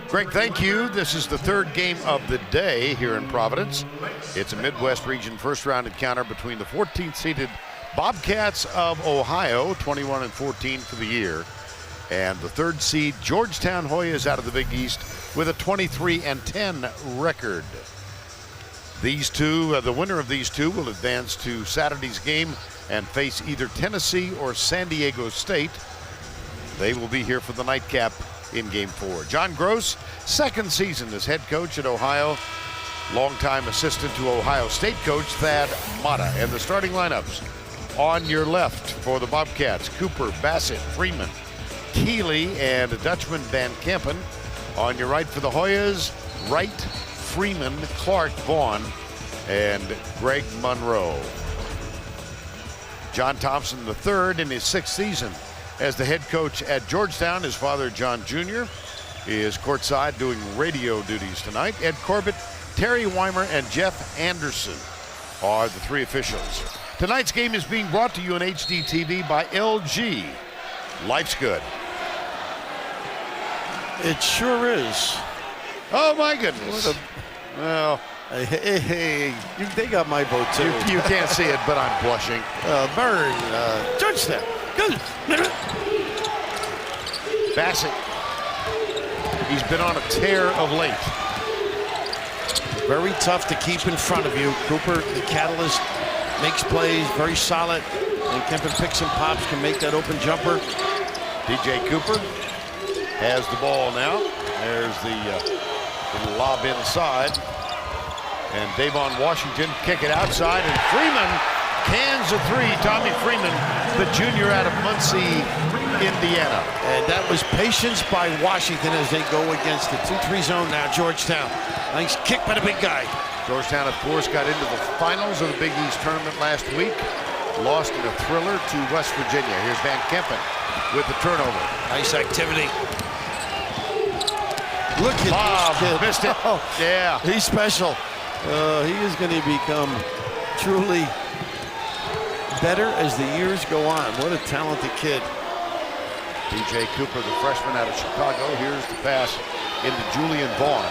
Greg, thank you. This is the third game of the day here in Providence. It's a Midwest region first-round encounter between the 14th-seeded Bobcats of Ohio, 21-14 for the year, and the third seed Georgetown Hoyas out of the Big East with a 23-10 record. These two, the winner of these two will advance to Saturday's game and face either Tennessee or San Diego State. They will be here for the nightcap in Game 4. John Gross, second season as head coach at Ohio, longtime assistant to Ohio State coach Thad Matta. And the starting lineups on your left for the Bobcats: Cooper, Bassett, Freeman, Keeley, and Dutchman Van Kempen. On your right for the Hoyas: Wright, Freeman, Clark, Vaughn, and Greg Monroe. John Thompson III in his sixth season as the head coach at Georgetown. His father, John Jr., is courtside doing radio duties tonight. Ed Corbett, Terry Weimer, and Jeff Anderson are the three officials. Tonight's game is being brought to you on HD TV by LG. Life's good. It sure is. Oh, my goodness. Well, hey, they got my vote, too. You can't see it, but I'm blushing. Burn, Georgetown. Good. Bassett. He's been on a tear of late. Very tough to keep in front of you. Cooper, the catalyst, makes plays, very solid. And Kempen picks and pops, can make that open jumper. DJ Cooper has the ball now. There's the little lob inside. And Davon Washington kick it outside, and Freeman cans a three. Tommy Freeman, the junior out of Muncie, Indiana. And that was patience by Washington as they go against the 2-3 zone now. Georgetown. Nice kick by the big guy. Georgetown, of course, got into the finals of the Big East tournament last week. Lost in a thriller to West Virginia. Here's Van Kempen with the turnover. Nice activity. Look at Bob this kid. Missed it. Oh, yeah. He's special. He is going to become truly better as the years go on. What a talented kid. DJ Cooper, the freshman out of Chicago. Here's the pass into Julian Vaughn.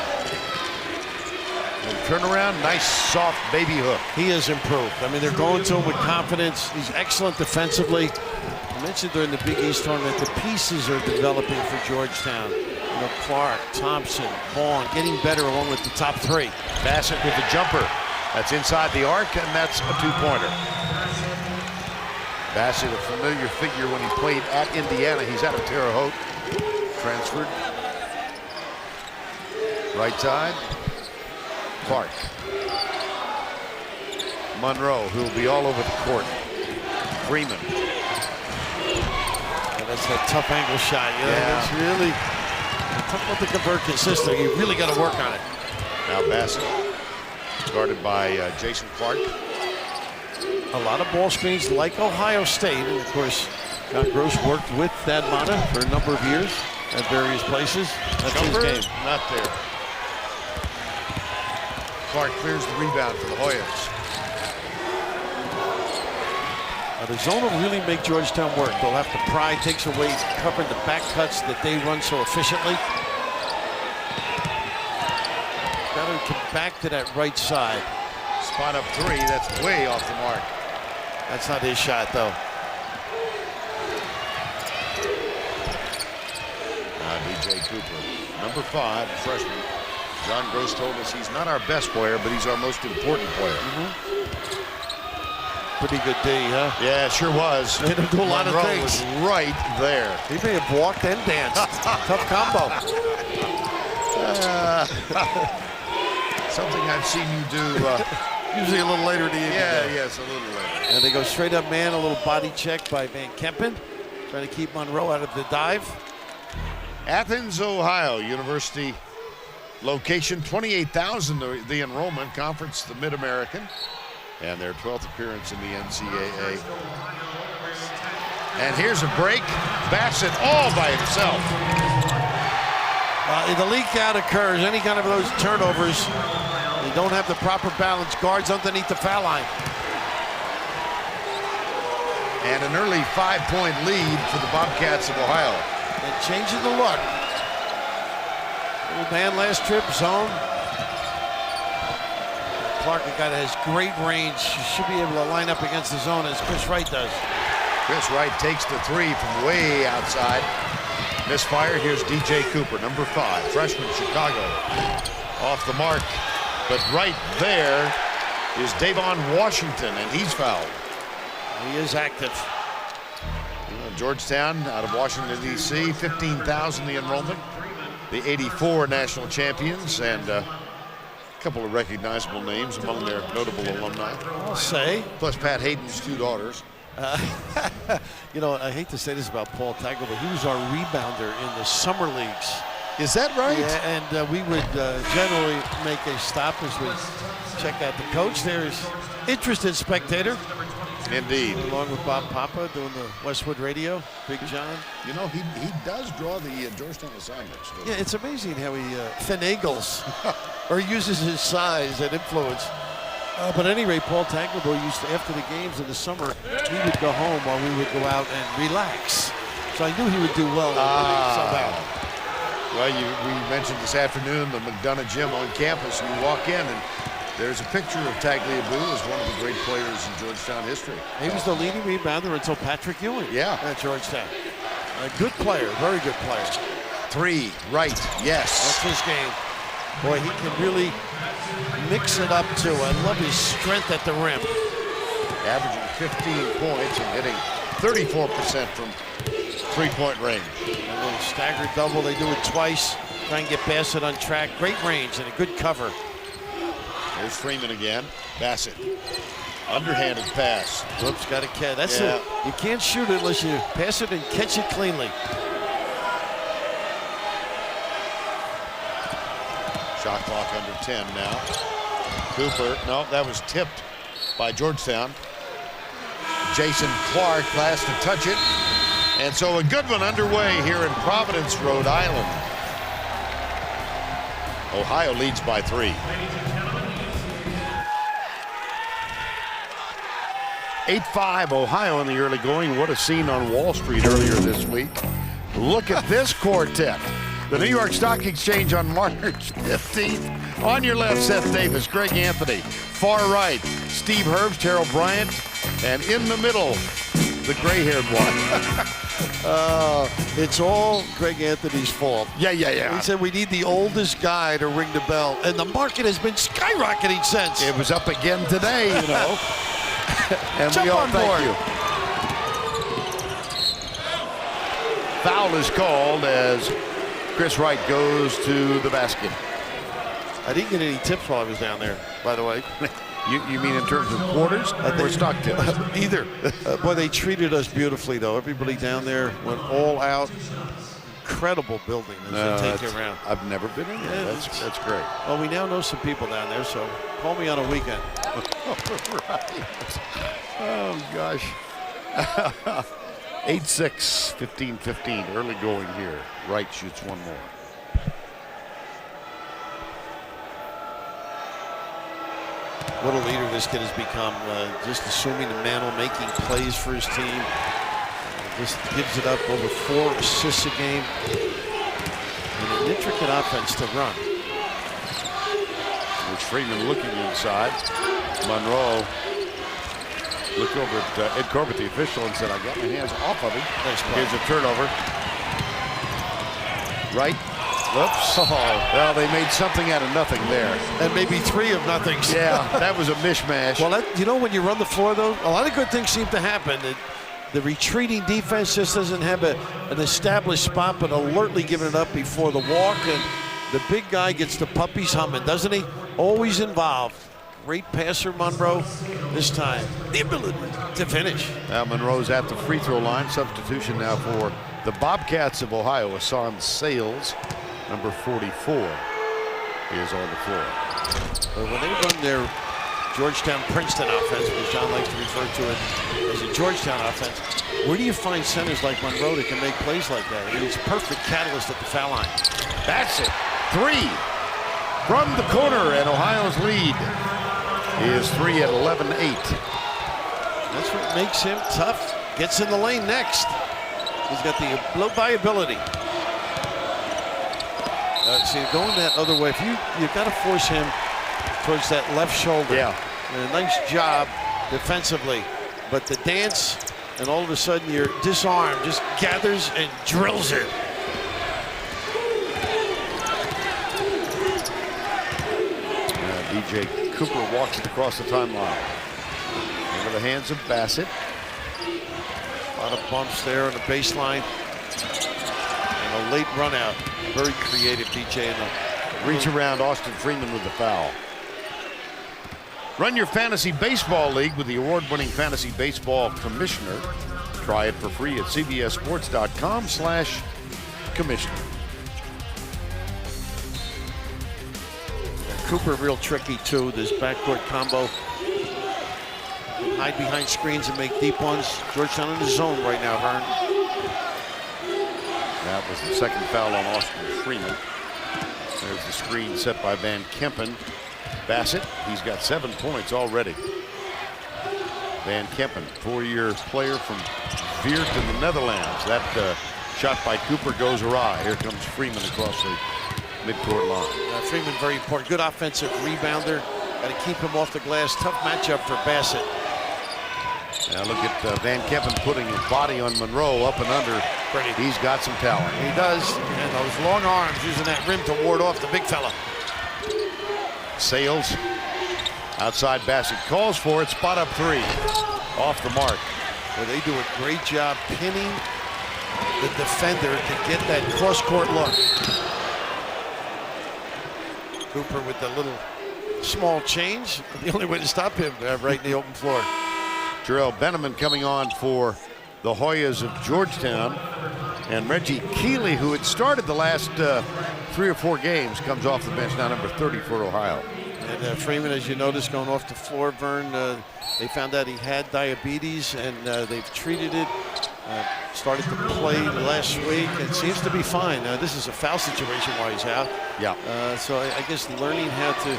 And turnaround, nice soft baby hook. He has improved. I mean, they're going to him with confidence. He's excellent defensively. I mentioned during the Big East tournament, the pieces are developing for Georgetown. You know, Clark, Thompson, Vaughn, getting better along with the top three. Bassett with the jumper. That's inside the arc, and that's a two-pointer. Bassett, a familiar figure when he played at Indiana. He's out of Terre Haute. Transferred. Right side. Clark. Monroe, who will be all over the court. Freeman. And that's a tough angle shot. You know, it's really tough one to convert consistently. You really got to work on it. Now Bassett, guarded by Jason Clark. A lot of ball screens like Ohio State. And of course, John Gross worked with Thad Matta for a number of years at various places. That's Jumper, his game. not there. Clark clears the rebound for the Hoyas. Now the zone will really make Georgetown work. They'll have to pry, takes away covering the back cuts that they run so efficiently. Got to come back to that right side. Spot up three, that's way off the mark. That's not his shot, though. DJ Cooper, number 5, freshman. John Gross told us he's not our best player, but he's our most important player. Pretty good D, huh? Yeah, it sure was. Made him do a lot of Monroe things. was right there. He may have walked and danced. Tough combo. Something I've seen you do. Usually a little later in the evening. Yes, a little later. And they go straight up man, a little body check by Van Kempen. Trying to keep Monroe out of the dive. Athens, Ohio University location, 28,000 the enrollment, conference the Mid-American, and their 12th appearance in the NCAA. And here's a break. Bassett all by himself. The leak out occurs, any kind of those turnovers, they don't have the proper balance. Guards underneath the foul line. And an early 5-point lead for the Bobcats of Ohio. And changing the look. Old man last trip, zone. Clark, a guy that has great range, should be able to line up against the zone as Chris Wright does. Chris Wright takes the three from way outside. Misfire. Here's DJ Cooper, number 5, freshman, Chicago. Off the mark, but right there is Davon Washington, and he's fouled. He is active. Georgetown out of Washington, D.C., 15,000 the enrollment. The '84 national champions, and a couple of recognizable names among their notable alumni. I'll say. Plus Pat Hayden's 2 daughters. You know, I hate to say this about Paul Tagle, but he was our rebounder in the summer leagues. Is that right? Yeah, and we would generally make a stop as we check out the coach. There's interested spectator. Indeed. Along with Bob Papa doing the Westwood Radio, Big John. You know, he does draw the Georgetown assignments. Yeah, it's amazing how he finagles or uses his size and influence. But at any rate, Paul Tagliabue used to, after the games in the summer, he would go home while we would go out and relax. So I knew he would do well somehow. Well, we mentioned this afternoon the McDonough Gym on campus, and you walk in and there's a picture of Tagliabue as one of the great players in Georgetown history. He was the leading rebounder until Patrick Ewing at Georgetown. A good player, very good player. 3, right, yes. That's his game. Boy, he can really mix it up too. I love his strength at the rim. Averaging 15 points and hitting 34% from three-point range. A little staggered double, they do it twice. Try and get Bassett on track. Great range and a good cover. There's Freeman again. Bassett. Underhanded pass. Whoops, got a catch. That's it. You can't shoot it unless you pass it and catch it cleanly. Shot clock under 10 now. Cooper, no, that was tipped by Georgetown. Jason Clark last to touch it. And so a good one underway here in Providence, Rhode Island. Ohio leads by 3. 8-5 Ohio in the early going. What a scene on Wall Street earlier this week. Look at this quartet. The New York Stock Exchange on March 15th. On your left, Seth Davis, Greg Anthony. Far right, Steve Herbst, Terrell Bryant. And in the middle, the gray-haired one. It's all Greg Anthony's fault. Yeah. He said we need the oldest guy to ring the bell. And the market has been skyrocketing since. It was up again today, you know. And Jump we all on thank board. you. Foul is called as Chris Wright goes to the basket. I didn't get any tips while I was down there, by the way. You mean in terms of quarters or stock tips? Either. Boy, they treated us beautifully, though. Everybody down there went all out. Incredible building as they take you around. I've never been in there. That's great. Well, we now know some people down there, so call me on a weekend. Right. Oh, gosh. 8-6, 15-15, early going here. Wright shoots one more. What a leader this kid has become. Just assuming the mantle, making plays for his team. Just gives it up, over 4 assists a game. And an intricate offense to run. There's Freeman looking inside. Monroe looked over at Ed Corbett, the official, and said, I got my hands off of him. Nice play. Here's a turnover. Right. Whoops. Oh, well, they made something out of nothing there. And maybe 3 of nothings. Yeah, that was a mishmash. Well, you know, when you run the floor, though, a lot of good things seem to happen. The retreating defense just doesn't have an established spot, but alertly giving it up before the walk. And the big guy gets the puppies humming, doesn't he? Always involved. Great passer, Monroe. This time, the ability to finish. Now Monroe's at the free throw line. Substitution now for the Bobcats of Ohio. Hassan Sales, number 44, is on the floor. But when they run their Georgetown-Princeton offense, which John likes to refer to it as a Georgetown offense, where do you find centers like Monroe that can make plays like that? I mean, he's a perfect catalyst at the foul line. That's it. 3 from the corner, and Ohio's lead is 3 at 11-8. That's what makes him tough. Gets in the lane next. He's got the blow-by ability. See, going that other way, if you got to force him towards that left shoulder. Yeah. And a nice job defensively, but the dance, and all of a sudden your disarm just gathers and drills it. DJ Cooper walks it across the timeline. Into the hands of Bassett. A lot of bumps there on the baseline. And a late run out. Very creative, DJ. In the reach around Austin Freeman with the foul. Run your fantasy baseball league with the award-winning fantasy baseball commissioner. Try it for free at cbssports.com/commissioner. Cooper real tricky too, this backcourt combo. Hide behind screens and make deep ones. Georgetown in the zone right now, Vern. That was the second foul on Austin Freeman. There's the screen set by Van Kempen. Bassett, he's got 7 points already. Van Kempen, 4-year player from Veert in the Netherlands. That shot by Cooper goes awry. Here comes Freeman across the midcourt line. Freeman very important. Good offensive rebounder. Got to keep him off the glass. Tough matchup for Bassett. Now look at Van Kempen putting his body on Monroe up and under. Pretty. He's got some talent. He does. And those long arms using that rim to ward off the big fella. Sales outside. Bassett calls for it. Spot up 3. Off the mark. Well, they do a great job pinning the defender to get that cross-court look. Cooper with the little small change. The only way to stop him right in the open floor. Jarrell Benneman coming on for the Hoyas of Georgetown. And Reggie Keeley, who had started the last 3 or 4 games, comes off the bench now, number 30 for Ohio. And Freeman, as you notice, going off the floor, Vern, they found out he had diabetes, and they've treated it. Started to play last week and seems to be fine. This is a foul situation while he's out. Yeah. So I guess learning how to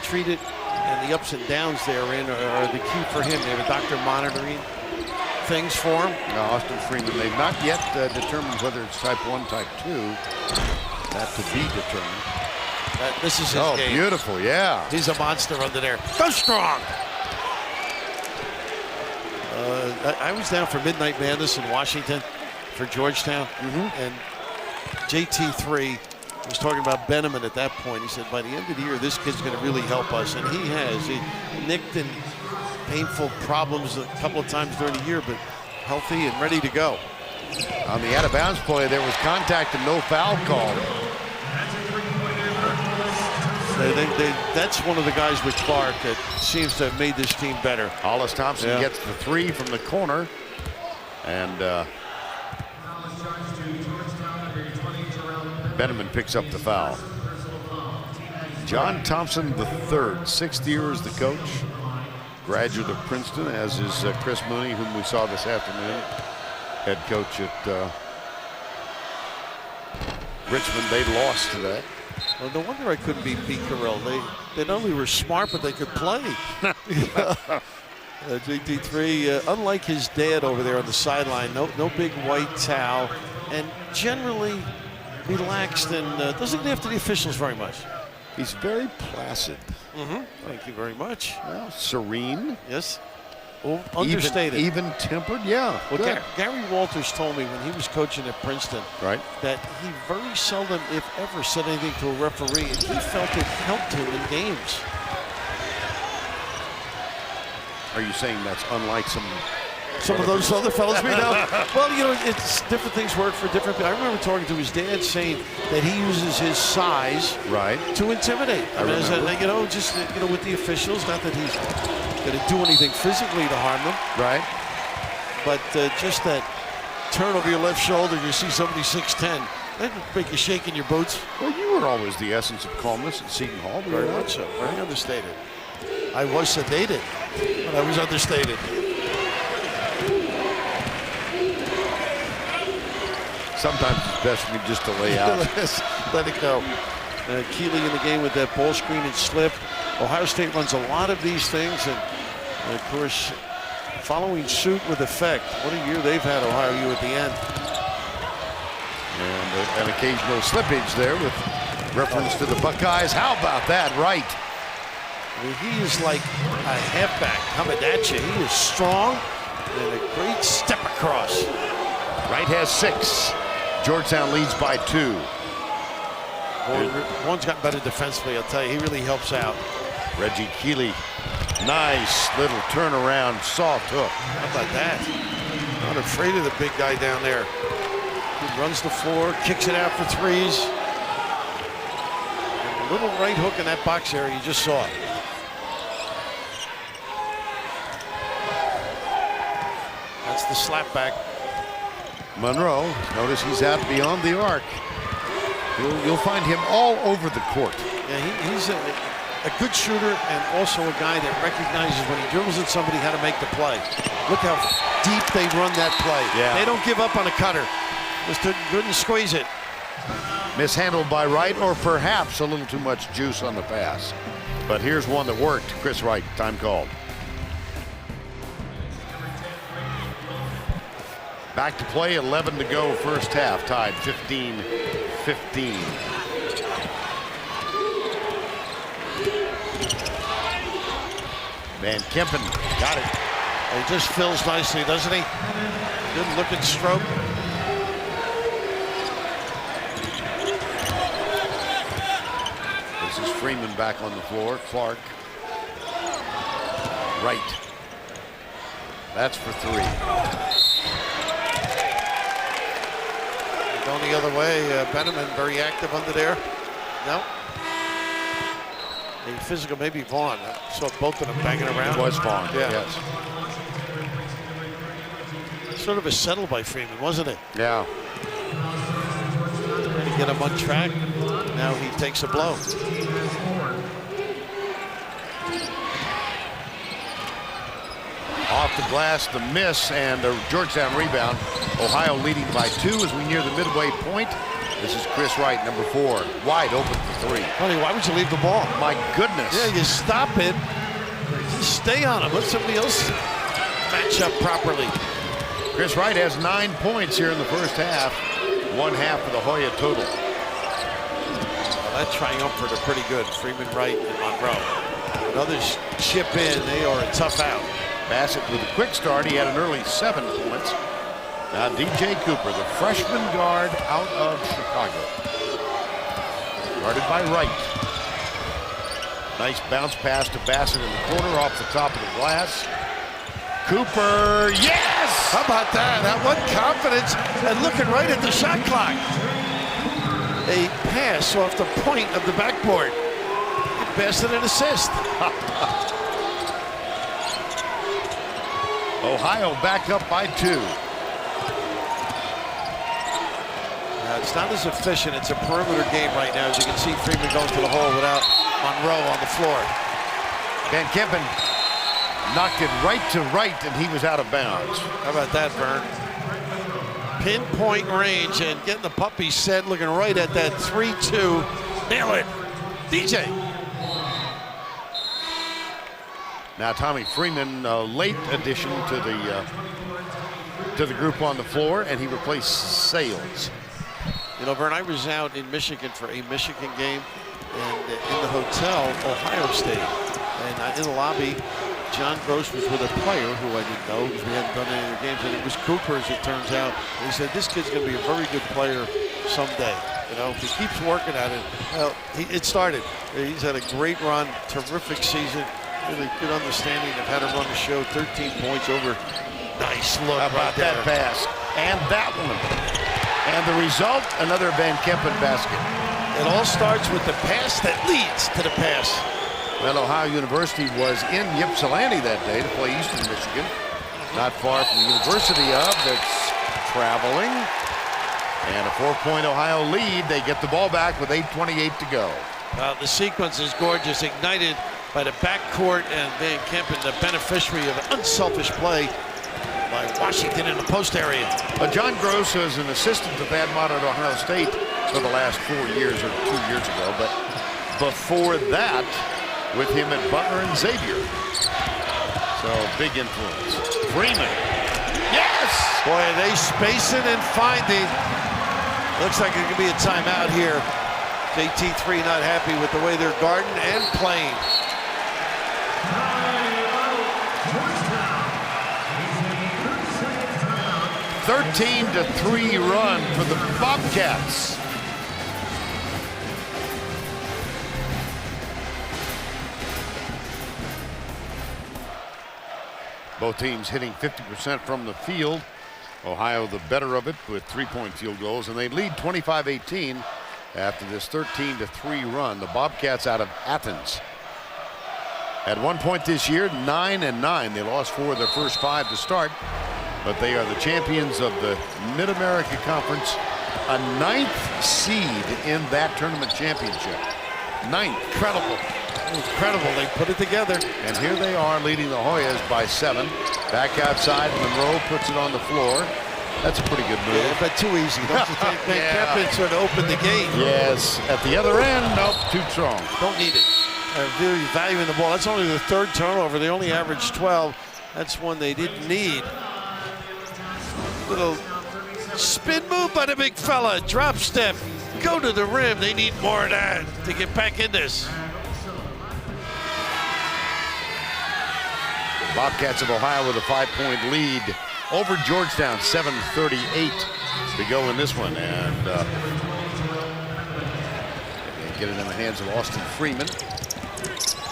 treat it and the ups and downs therein are the key for him. They have a doctor monitoring things for him. Now, Austin Freeman, they've not yet determined whether it's type 1, type 2. That to be determined. This is his game. game. Beautiful, yeah. He's a monster under there. Go strong! I was down for Midnight Madness in Washington for Georgetown, and JT3 was talking about Benneman at that point. He said, by the end of the year, this kid's going to really help us, and he has. He nicked in painful problems a couple of times during the year, but healthy and ready to go. On the out-of-bounds play, there was contact and no foul call. That's one of the guys with Clark that seems to have made this team better. Hollis Thompson gets the 3 from the corner, and Benneman picks up the foul. John Thompson III, 6th year as the coach, graduate of Princeton, as is Chris Mooney, whom we saw this afternoon, head coach at Richmond. They lost today. Well, no wonder I couldn't beat Pete Carell. They not only were smart, but they could play. JT3, unlike his dad over there on the sideline, no big white towel, and generally relaxed and doesn't get after the officials very much. He's very placid. Thank you very much. Well, serene. Yes. Oh, understated. Even tempered, yeah. Well, Gary Walters told me when he was coaching at Princeton that he very seldom, if ever, said anything to a referee, and he felt it helped him in games. Are you saying that's unlike some of those other fellas we know? Well, you know, it's different things work for different people. I remember talking to his dad saying that he uses his size to intimidate. I mean, you know, just with the officials, not that he's going to do anything physically to harm them. Right. But just that turn over your left shoulder, you see somebody 6'10", that would make you shake in your boots. Well, you were always the essence of calmness at Seton Hall. Very much so. Very understated. I was sedated, but I was understated. Sometimes it's best for me just to lay out. Let it go. Keeley in the game with that ball screen and slip. Ohio State runs a lot of these things, and of course, following suit with effect. What a year they've had, Ohio U, at the end. And an occasional slippage there with Reference to the Buckeyes. How about that? Right. I mean, he is like a halfback coming at you. He is strong and a great step across. Wright has 6. Georgetown leads by 2. One's got better defensively, I'll tell you. He really helps out. Reggie Keeley. Nice little turnaround, soft hook. How about that? Not afraid of the big guy down there. He runs the floor, kicks it out for threes. And a little right hook in that box area, you just saw it. That's the slap back. Monroe, notice he's out beyond the arc. You'll find him all over the court. Yeah, he's a good shooter and also a guy that recognizes when he dribbles at somebody how to make the play. Look how deep they run that play. Yeah. They don't give up on a cutter. Just couldn't squeeze it. Mishandled by Wright, or perhaps a little too much juice on the pass. But here's one that worked. Chris Wright, time called. Back to play, 11 to go, first half, tied 15-15. Van Kempen got it. He just fills nicely, doesn't he? Good looking stroke. This is Freeman back on the floor. Clark. Wright. That's for 3. Going the other way, Benjamin very active under there. No. The physical, maybe Vaughn. I saw both of them banging around. It was Vaughn, yeah. Yes. Sort of a settle by Freeman, wasn't it? Yeah. Trying to get him on track. Now he takes a blow. Off the glass, the miss, and the Georgetown rebound. Ohio leading by 2 as we near the midway point. This is Chris Wright, number 4, wide open for 3. Honey, why would you leave the ball? My goodness. Yeah, you stop it. Just stay on him. Let somebody else match up properly. Chris Wright has 9 points here in the first half. 1/2 of the Hoya total. Well, that triumvirate are pretty good. Freeman, Wright, and Monroe. When others chip in, they are a tough out. Bassett with a quick start. He had an early 7 points. Now DJ Cooper, the freshman guard out of Chicago. Guarded by Wright. Nice bounce pass to Bassett in the corner off the top of the glass. Cooper, yes! How about that? That one confidence and looking right at the shot clock. A pass off the point of the backboard. Bassett an assist. Ohio back up by 2. It's not as efficient. It's a perimeter game right now. As you can see, Freeman going to the hole without Monroe on the floor. Van Kempen knocked it right to Wright, and he was out of bounds. How about that, Vern? Pinpoint range and getting the puppy set, looking right at that 3-2. Nail it. DJ. Now Tommy Freeman, late addition to the group on the floor, and he replaced Sales. You know, Vern, I was out in Michigan for a Michigan game, and in the hotel, Ohio State. And in the lobby, John Gross was with a player who I didn't know because we hadn't done any of their games, and it was Cooper, as it turns out. And he said, this kid's going to be a very good player someday. You know, if he keeps working at it, well, it started. He's had a great run, terrific season, really good understanding of how to run the show. 13 points over. Nice look. How about right that pass? And that one. And the result, another Van Kempen basket. It all starts with the pass that leads to the pass. Well, Ohio University was in Ypsilanti that day to play Eastern Michigan. Not far from the University of, that's traveling. And a 4-point Ohio lead. They get the ball back with 8:28 to go. The sequence is gorgeous, ignited by the backcourt and Van Kempen, the beneficiary of an unselfish play by Washington in the post area. John Gross was an assistant to Thad Matta at Ohio State for the last 4 years or 2 years ago, but before that, with him at Butler and Xavier. So big influence. Freeman. Yes! Boy, are they spacing and finding. Looks like it could be a timeout here. JT3 not happy with the way they're guarding and playing. 13-3 run for the Bobcats. Both teams hitting 50% from the field. Ohio the better of it with 3-point field goals, and they lead 25-18 after this 13-3 run. The Bobcats out of Athens. At one point this year, 9-9. They lost 4 of their first 5 to start, but they are the champions of the Mid-America Conference, a 9th seed in that tournament championship. 9th. Incredible. Incredible. They put it together. And here they are leading the Hoyas by 7. Back outside, Monroe puts it on the floor. That's a pretty good move. Yeah, but too easy. Don't you think? Van Kempen sort of opened the gate. Yes. At the other end, nope, too strong. Don't need it. They're valuing the ball. That's only the 3rd turnover. They only averaged 12. That's one they didn't need. Little spin move by the big fella. Drop step. Go to the rim. They need more of that to get back in this. Bobcats of Ohio with a 5-point lead over Georgetown, 7:38 to go in this one. And they get it in the hands of Austin Freeman.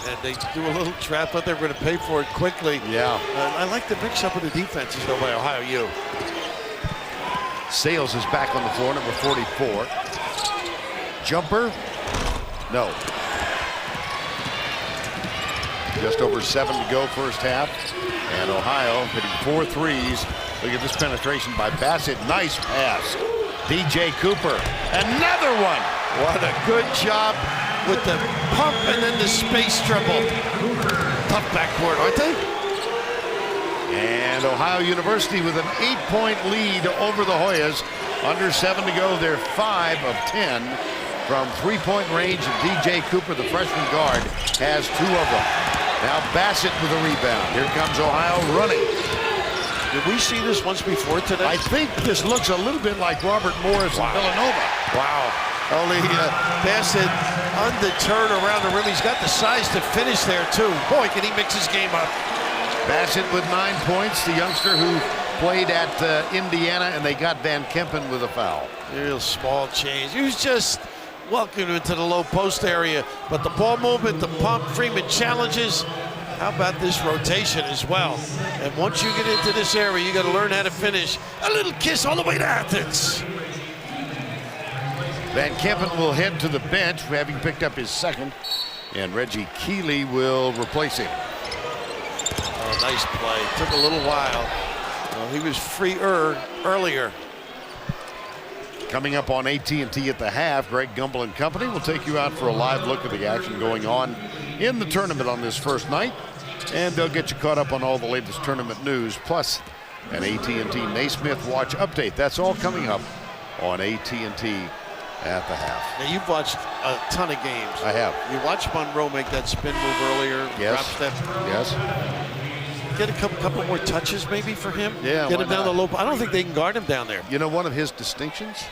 And they do a little trap, but they're going to pay for it quickly. Yeah. I like the mix-up of the defenses, though, by Ohio U. Sales is back on the floor, number 44. Jumper? No. Just over 7 to go first half. And Ohio hitting 4 threes. Look at this penetration by Bassett. Nice pass. DJ Cooper. Another one. What a good job with the pump and then the space dribble. Tough backcourt, aren't they? And Ohio University with an 8-point lead over the Hoyas. Under 7 to go. They're 5 of 10 from 3-point range. And DJ Cooper, the freshman guard, has 2 of them. Now Bassett with a rebound. Here comes Ohio running. Did we see this once before today? I think this looks a little bit like Robert Morris in Villanova. Wow. Only Bassett undeterred around the rim. He's got the size to finish there, too. Boy, can he mix his game up. Bassett with 9 points, the youngster who played at Indiana, and they got Van Kempen with a foul. Real small change. He was just welcomed into the low post area, but the ball movement, the pump, Freeman challenges. How about this rotation as well? And once you get into this area, you got to learn how to finish. A little kiss all the way to Athens. Van Kempen will head to the bench, having picked up his 2nd, and Reggie Keeley will replace him. Oh, nice play. Took a little while. Well, he was freer earlier. Coming up on AT&T at the half, Greg Gumbel and company will take you out for a live look at the action going on in the tournament on this first night. And they'll get you caught up on all the latest tournament news, plus an AT&T Naismith Watch update. That's all coming up on AT&T at the half. Now, you've watched a ton of games. I have. You watched Monroe make that spin move earlier. Yes. Drop step. Yes. Get a couple more touches maybe for him. Yeah, get him down not? the low. I don't think they can guard him down there. You know, one of his distinctions,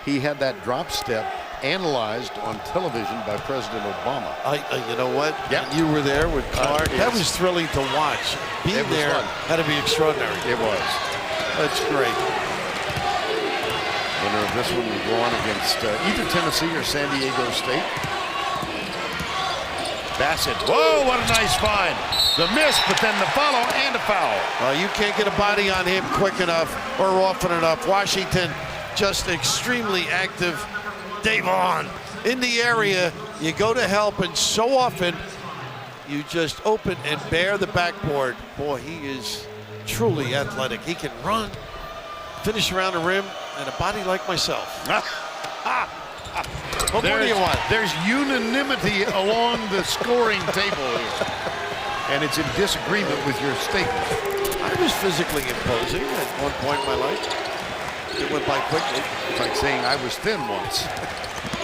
he had that drop step analyzed on television by President Obama. You know what? Yeah. You were there with Clark. Yes. That was thrilling to watch. Being there fun. had to be extraordinary. It was. That's great. Winner of this one will go on against either Tennessee or San Diego State. Bassett. Whoa, what a nice find. The miss, but then the follow and a foul. Well, you can't get a body on him quick enough or often enough. Washington just extremely active. Davon in the area. You go to help, and so often you just open and bare the backboard. Boy, he is truly athletic. He can run, finish around the rim, and a body like myself. What more do you want? There's unanimity along the scoring table here. And it's in disagreement with your statement. I was physically imposing at one point in my life. It went by quickly. It's like saying I was thin once.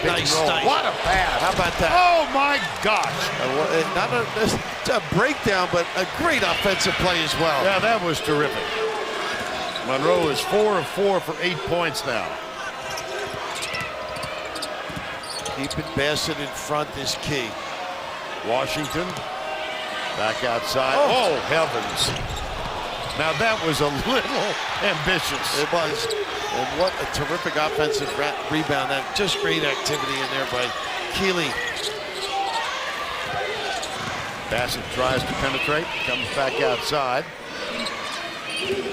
Nice. What a pass. How about that? Oh, my gosh. Not a breakdown, but a great offensive play as well. Yeah, that was terrific. Monroe is 4 of 4 for 8 points now. Keeping Bassett in front is key. Washington back outside. Oh, heavens. Now that was a little ambitious. It was. And what a terrific offensive rebound. And just great activity in there by Keeley. Bassett tries to penetrate, comes back outside.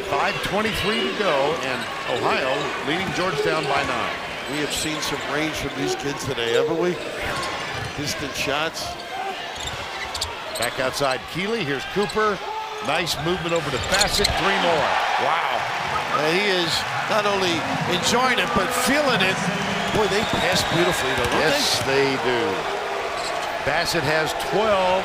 5:23 to go, and Ohio leading Georgetown by 9. We have seen some range from these kids today, haven't we? Distant shots. Back outside Keeley. Here's Cooper. Nice movement over to Bassett. 3 more. Wow. He is not only enjoying it, but feeling it. Boy, they pass beautifully, though, don't Yes, they do. Bassett has 12,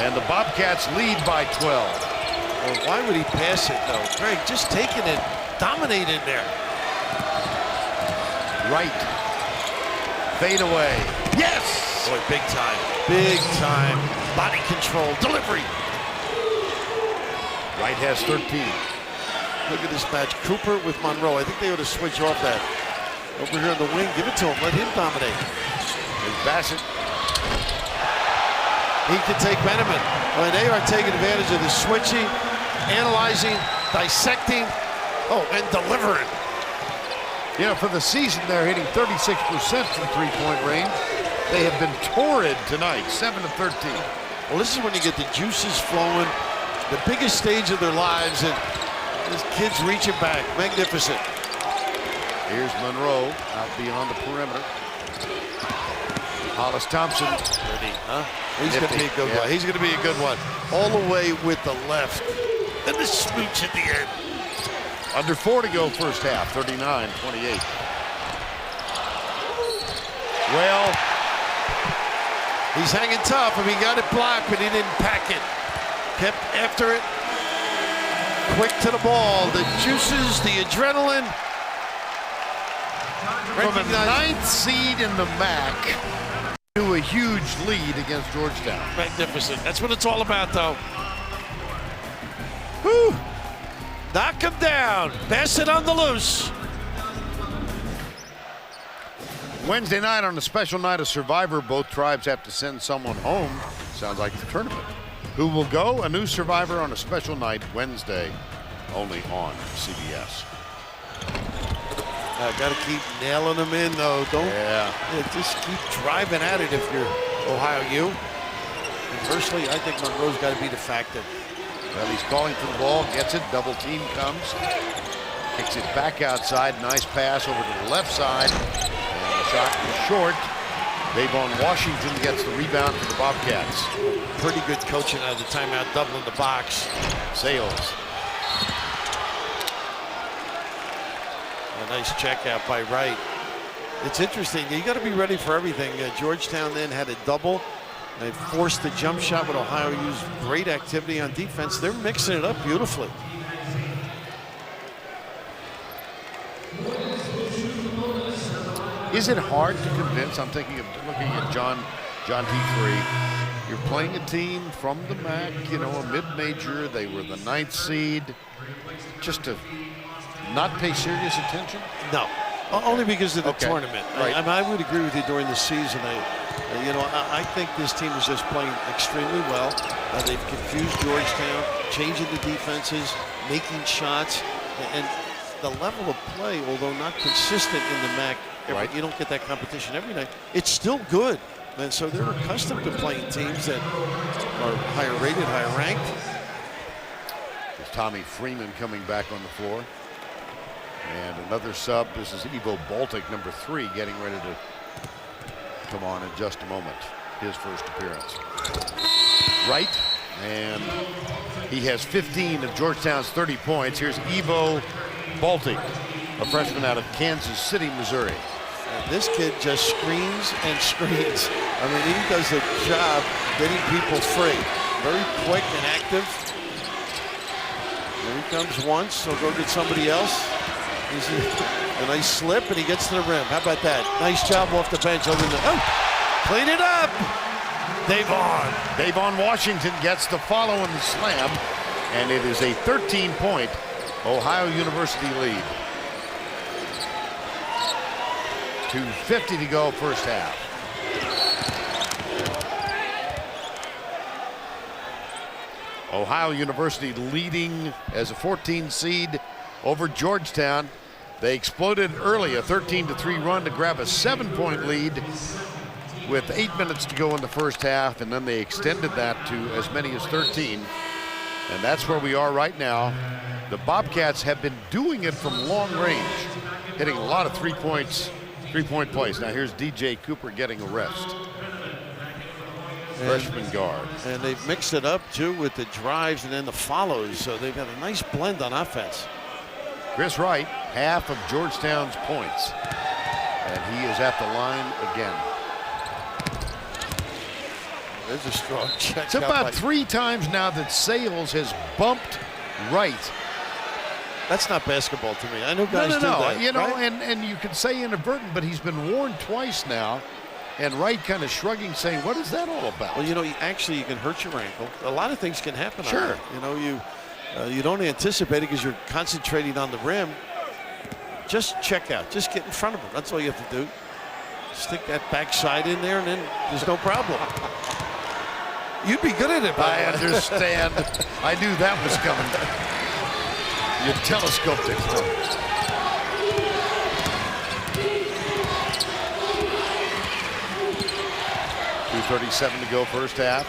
and the Bobcats lead by 12. Well, why would he pass it, though? Greg, just taking it, dominating there. Right. Fade away. Yes! Boy, big time. Big time. Body control. Delivery. Wright has 13. Look at this match. Cooper with Monroe. I think they ought to switch off that. Over here on the wing. Give it to him. Let him dominate. There's Bassett. He can take Benjamin. Well, they are taking advantage of the switching, analyzing, dissecting, and delivering. You know, for the season, they're hitting 36% from three-point range. They have been torrid tonight, 7 of 13. Well, this is when you get the juices flowing, the biggest stage of their lives, and this kid's reaching back. Magnificent. Here's Monroe out beyond the perimeter. Hollis Thompson. Ready, huh? He's going to be a good one. He's going to be a good one. All the way with the left. And the smooch at the end. Under 4 to go first half, 39-28. Well, he's hanging tough. I mean, he got it blocked, but he didn't pack it. Kept after it. Quick to the ball. The juices, the adrenaline. from a 9th seed in the MAC to a huge lead against Georgetown. Magnificent. That's what it's all about, though. Whew. Knock him down. Bassett on the loose. Wednesday night on a special night of Survivor, both tribes have to send someone home. Sounds like the tournament. Who will go? A new Survivor on a special night Wednesday, only on CBS. Got to keep nailing them in, though. Don't just keep driving at it if you're Ohio U. Conversely, I think Monroe's got to be the factor. Well, he's calling for the ball, gets it, double team comes, kicks it back outside, nice pass over to the left side, and the shot is short. Davon Washington gets the rebound for the Bobcats. Pretty good coaching out of the timeout, doubling the box. Sales. A nice check out by Wright. It's interesting, you got to be ready for everything. Georgetown then had a double. They forced the jump shot, but Ohio used great activity on defense. They're mixing it up beautifully. Is it hard to convince? I'm thinking of looking at John T3. You're playing a team from the MAC, you know, a mid-major. They were the 9th seed. Just to not pay serious attention? No, only because of the tournament. Right. I would agree with you during the season. I think this team is just playing extremely well. They've confused Georgetown, changing the defenses, making shots, and the level of play, although not consistent in the MAC, you don't get that competition every night. It's still good, and so they're accustomed to playing teams that are higher rated, higher ranked. There's Tommy Freeman coming back on the floor. And another sub. This is Ivo Baltic, number 3, getting ready to come on in just a moment. His first appearance. Right, and he has 15 of Georgetown's 30 points. Here's Ivo Baltic, a freshman out of Kansas City, Missouri. And this kid just screens and screens. I mean, he does a job getting people free. Very quick and active. There he comes once, so go get somebody else. He's a nice slip, and he gets to the rim. How about that? Nice job off the bench. Clean it up. Davon Washington gets the follow in the slam, and it is a 13-point Ohio University lead. 2:50 to go first half. Ohio University leading as a 14 seed over Georgetown. They exploded early, a 13-3 run to grab a 7-point lead with 8 minutes to go in the first half, and then they extended that to as many as 13. And that's where we are right now. The Bobcats have been doing it from long range, hitting a lot of three-point plays. Now here's DJ Cooper getting a rest. Freshman guard. And they've mixed it up too with the drives and then the follows, so they've got a nice blend on offense. Chris Wright, half of Georgetown's points, and he is at the line again. There's a strong check. It's about 3 times now that Sales has bumped Wright. That's not basketball to me. I know guys do that. You know, right? and you could say inadvertent, but he's been warned twice now. And Wright kind of shrugging, saying, what is that all about? Well, you know, actually you can hurt your ankle. A lot of things can happen. Sure. On that. You know, you don't anticipate it because you're concentrating on the rim. Just check out. Just get in front of him. That's all you have to do. Stick that backside in there, and then there's no problem. You'd be good at it, by I understand. I knew that was coming. You telescoped it. 2:37 to go first half.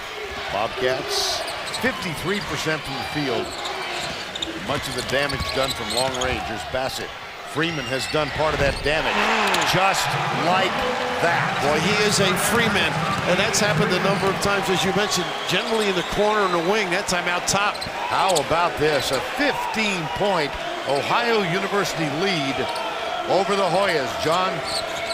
Bobcats 53% from the field. Much of the damage done from long range. Here's Bassett. Freeman has done part of that damage. Just like that. Boy, he is a Freeman, and that's happened a number of times, as you mentioned, generally in the corner and the wing. That time out top. How about this? A 15-point Ohio University lead over the Hoyas. John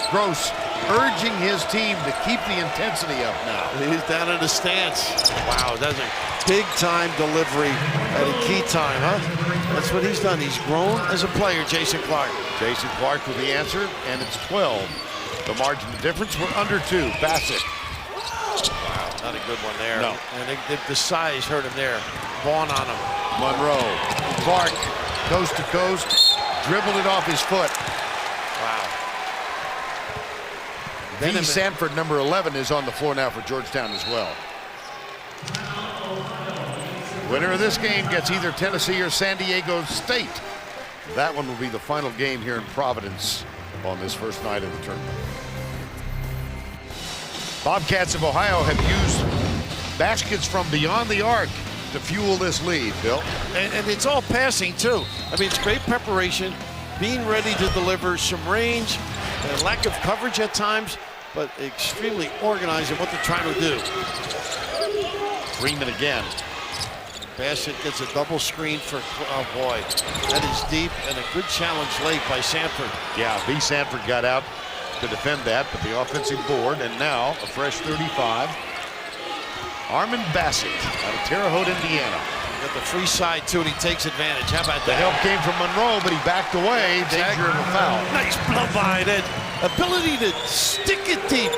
Gross urging his team to keep the intensity up now. He's down in the stance. Wow, that's a big-time delivery at a key time, huh? That's what he's done. He's grown as a player, Jason Clark. Jason Clark with the answer, and it's 12. The margin of difference, we're under 2. Bassett. Wow, not a good one there. No. And the size hurt him there. Vaughn on him. Monroe. Clark, coast to coast, dribbled it off his foot. Wow. V. Sanford, number 11, is on the floor now for Georgetown as well. Winner of this game gets either Tennessee or San Diego State. That one will be the final game here in Providence on this first night of the tournament. Bobcats of Ohio have used baskets from beyond the arc to fuel this lead, Bill. And it's all passing, too. I mean, it's great preparation, being ready to deliver, some range, lack of coverage at times, but extremely organized in what they're trying to do. Freeman again. Bassett gets a double screen for, oh boy, that is deep, and a good challenge late by Sanford. Yeah, V. Sanford got out to defend that, but the offensive board, and now a fresh 35. Armin Bassett out of Terre Haute, Indiana. Got the free side, too, and he takes advantage. How about The that? help came from Monroe, but he backed away. Danger of a foul. Nice blow by that. Ability to stick it deep.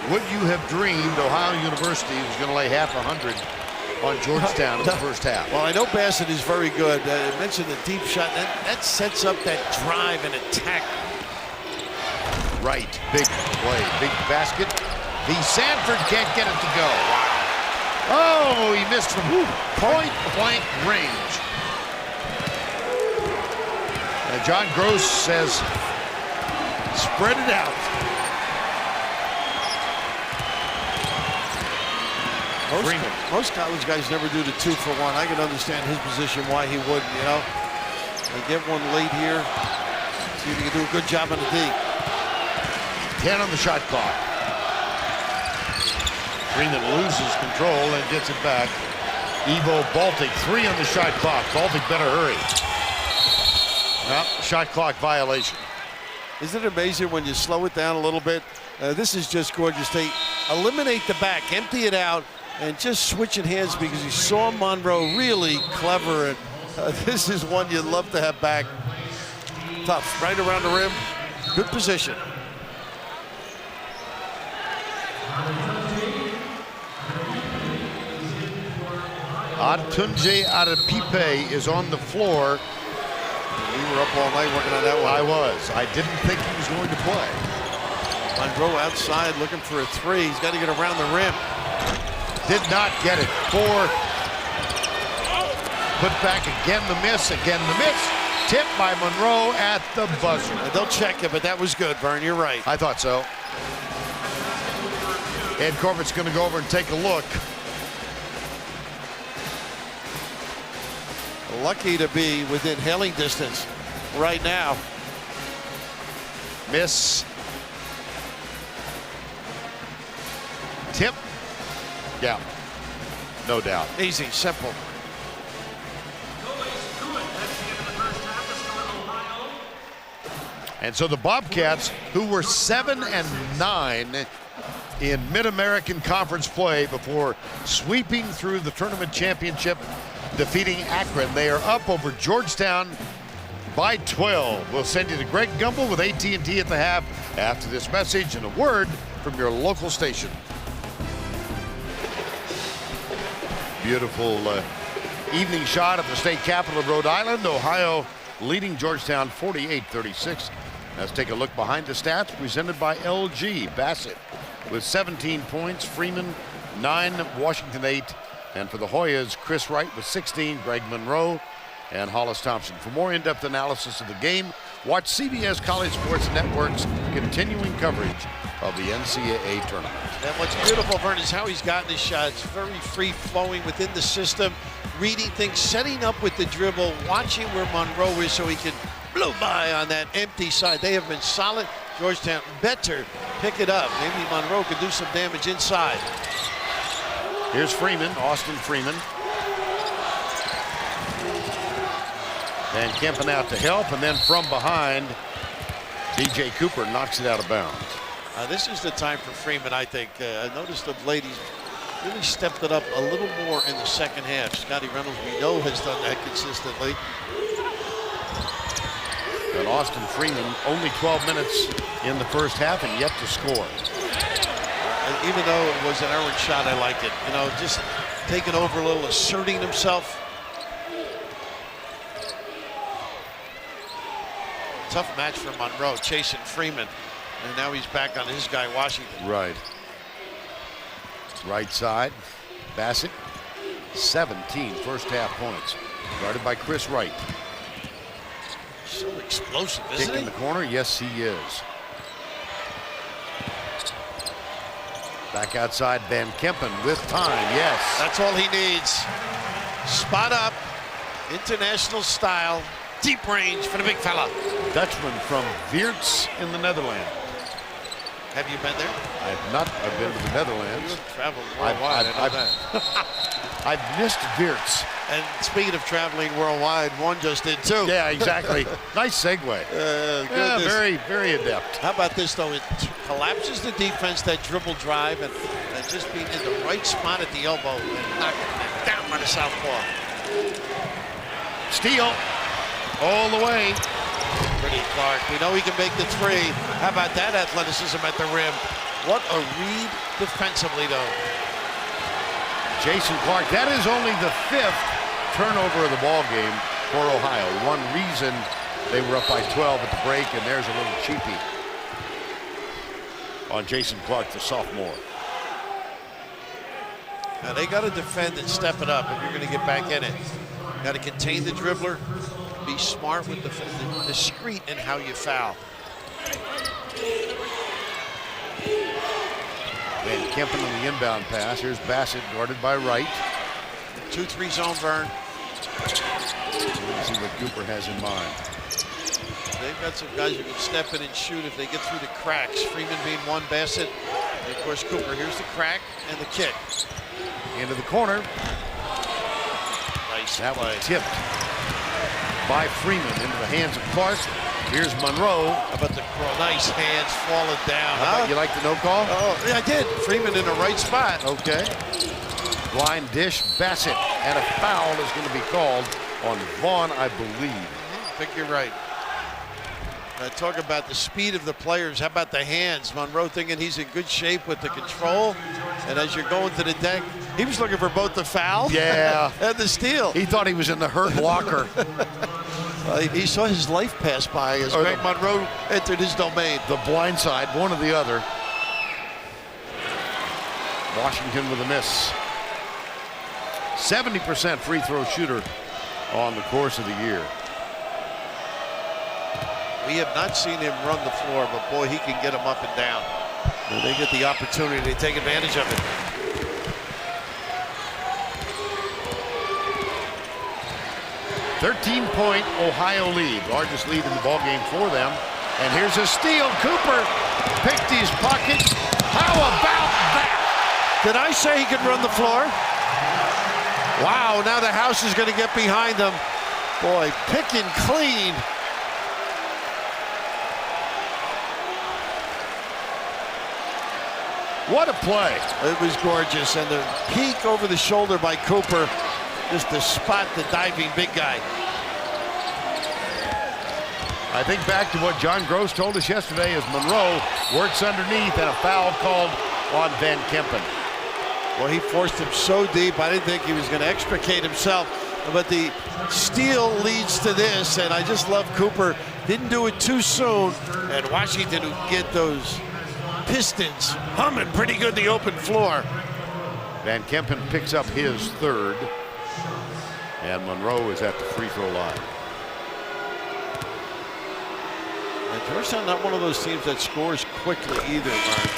Would you have dreamed Ohio University was going to lay half 100 on Georgetown in the first half? Well, I know Bassett is very good. I mentioned the deep shot. That sets up that drive and attack. Right, big play, big basket. V. Sanford can't get it to go. Oh, he missed from point-blank range. And John Gross says, spread it out. Most college guys never do the 2-for-1. I can understand his position, why he wouldn't, you know. They get one late here. See if he can do a good job on the D. 10 on the shot clock. Freeman loses control and gets it back. Evo Baltic, 3 on the shot clock. Baltic better hurry. Well, shot clock violation. Isn't it amazing when you slow it down a little bit? This is just gorgeous. They eliminate the back, empty it out, and just switch it hands because you saw Monroe really clever. And this is one you'd love to have back. Tough, right around the rim. Good position. Atunje Adepipe is on the floor. We were up all night working on that one. I was. I didn't think he was going to play. Monroe outside looking for a 3. He's got to get around the rim. Did not get it. 4 Put back again, the miss, again the miss. Tipped by Monroe at the buzzer. They'll check it, but that was good, Vern. You're right. I thought so. Ed Corbett's going to go over and take a look. Lucky to be within hailing distance right now. Miss. Tip. Yeah, no doubt. Easy, simple. And so the Bobcats, who were 7-9 in Mid-American Conference play before sweeping through the tournament championship, defeating Akron, they are up over Georgetown by 12. We'll send you to Greg Gumbel with AT&T at the half after this message and a word from your local station. Beautiful evening shot at the state capital of Rhode Island. Ohio leading Georgetown 48-36. Let's take a look behind the stats presented by LG. Bassett with 17 points, Freeman 9, Washington 8, and for the Hoyas, Chris Wright with 16, Greg Monroe, and Hollis Thompson. For more in-depth analysis of the game, watch CBS College Sports Network's continuing coverage of the NCAA tournament. And what's beautiful, Vern, is how he's gotten his shots. Very free-flowing within the system, reading things, setting up with the dribble, watching where Monroe is so he can blow by on that empty side. They have been solid. Georgetown better pick it up. Maybe Monroe could do some damage inside. Here's Freeman, Austin Freeman. Van Kempen out to help, and then from behind, DJ Cooper knocks it out of bounds. This is the time for Freeman, I think. I noticed the ladies really stepped it up a little more in the second half. Scotty Reynolds, we know, has done that consistently. And Austin Freeman, only 12 minutes in the first half and yet to score. And even though it was an errant shot, I like it. You know, just taking over a little, asserting himself. Tough match for Monroe, chasing Freeman. And now he's back on his guy, Washington. Right. Right side, Bassett, 17 first half points. Guarded by Chris Wright. So explosive, isn't Kick he? in the corner, yes he is. Back outside, Van Kempen with time, yes. That's all he needs. Spot up, international style, deep range for the big fella. Dutchman from Weerts in the Netherlands. Have you been there? I have not. I've been to the Netherlands. You've traveled worldwide, I know that. I've missed Weerts. And speaking of traveling worldwide, one just did too. Yeah, exactly. Nice segue. Yeah, very, very adept. How about this, though? It collapses the defense, that dribble drive, and just being in the right spot at the elbow and knocking it down by the southpaw. Steal all the way. Pretty Clark. We know he can make the three. How about that athleticism at the rim? What a read defensively, though. Jason Clark, that is only the 5th turnover of the ball game for Ohio. One reason they were up by 12 at the break, and there's a little cheapie on Jason Clark, the sophomore. Now they got to defend and step it up if you're going to get back in it. Got to contain the dribbler, be smart with the discreet in how you foul. Van Kempen on the inbound pass. Here's Bassett guarded by Wright. 2-3 zone, Vern. Let's see what Cooper has in mind. They've got some guys who can step in and shoot if they get through the cracks. Freeman being one, Bassett, and of course Cooper. Here's the crack and the kick. Into the corner. Nice That play. was tipped by Freeman into the hands of Clark. Here's Monroe. How about the nice hands falling down? How about, you like the no call? Oh, yeah, I did. Freeman in the right spot. Okay. Blind dish, Bassett, and a foul is going to be called on Vaughn, I believe. I think you're right. Talk about the speed of the players. How about the hands? Monroe thinking he's in good shape with the control. And as you're going to the deck, he was looking for both the foul Yeah. and the steal. He thought he was in the hurt locker. He saw his life pass by as Greg Monroe entered his domain. The blind side, one or the other. Washington with a miss. 70% free throw shooter on the course of the year. We have not seen him run the floor, but boy, he can get him up and down. When they get the opportunity, they take advantage of it. 13-point Ohio lead, largest lead in the ballgame for them. And here's a steal. Cooper picked his pocket. How about that? Did I say he could run the floor? Wow, now the house is going to get behind him. Boy, picking clean. What a play. It was gorgeous, and the peek over the shoulder by Cooper, just to spot the diving big guy. I think back to what John Gross told us yesterday as Monroe works underneath and a foul called on Van Kempen. Well, he forced him so deep, I didn't think he was going to extricate himself. But the steal leads to this, and I just love Cooper. Didn't do it too soon, and Washington who get those Pistons humming pretty good the open floor. Van Kempen picks up his third, and Monroe is at the free throw line. And Georgetown not one of those teams that scores quickly either, Mark.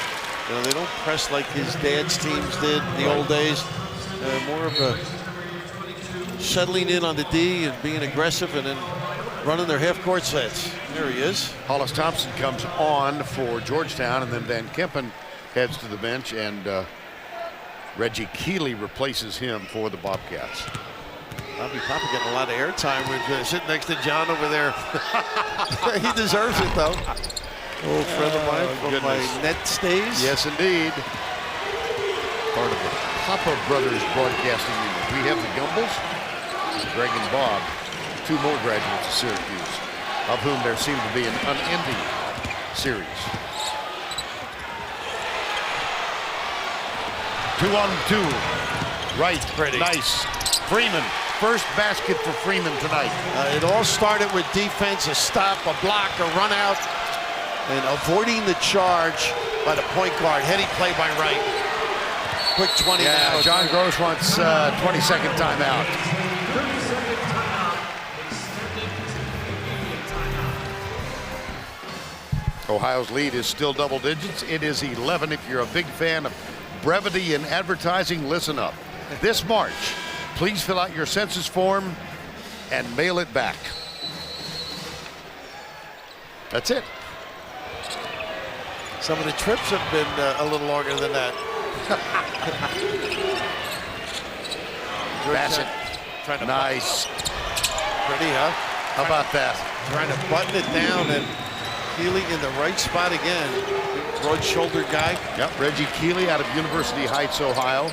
You know, they don't press like his dad's teams did in the old days. More of a settling in on the D and being aggressive and then running their half-court sets. There he is. Hollis Thompson comes on for Georgetown, and then Van Kempen heads to the bench, and Reggie Keeley replaces him for the Bobcats. Bobby Papa getting a lot of airtime with sitting next to John over there. He deserves it, though. Old friend of mine from my net stays. Yes, indeed. Part of the Papa Brothers broadcasting unit. We have the Gumbles, Greg and Bob, two more graduates of Syracuse, of whom there seemed to be an unending series. 2-on-2. Right. Pretty. Nice. Freeman. First basket for Freeman tonight. It all started with defense, a stop, a block, a run out, and avoiding the charge by the point guard. Heady play by Wright. Quick 20 now. John Gross wants 20-second timeout. Ohio's lead is still double digits. It is 11. If you're a big fan of brevity in advertising, listen up. This March, please fill out your census form and mail it back. That's it. Some of the trips have been a little longer than that. Bassett. Trying to nice. Pretty, huh? How about that? Trying to button it down, and Keeley in the right spot again. Broad-shouldered guy. Yep, Reggie Keeley out of University Heights, Ohio.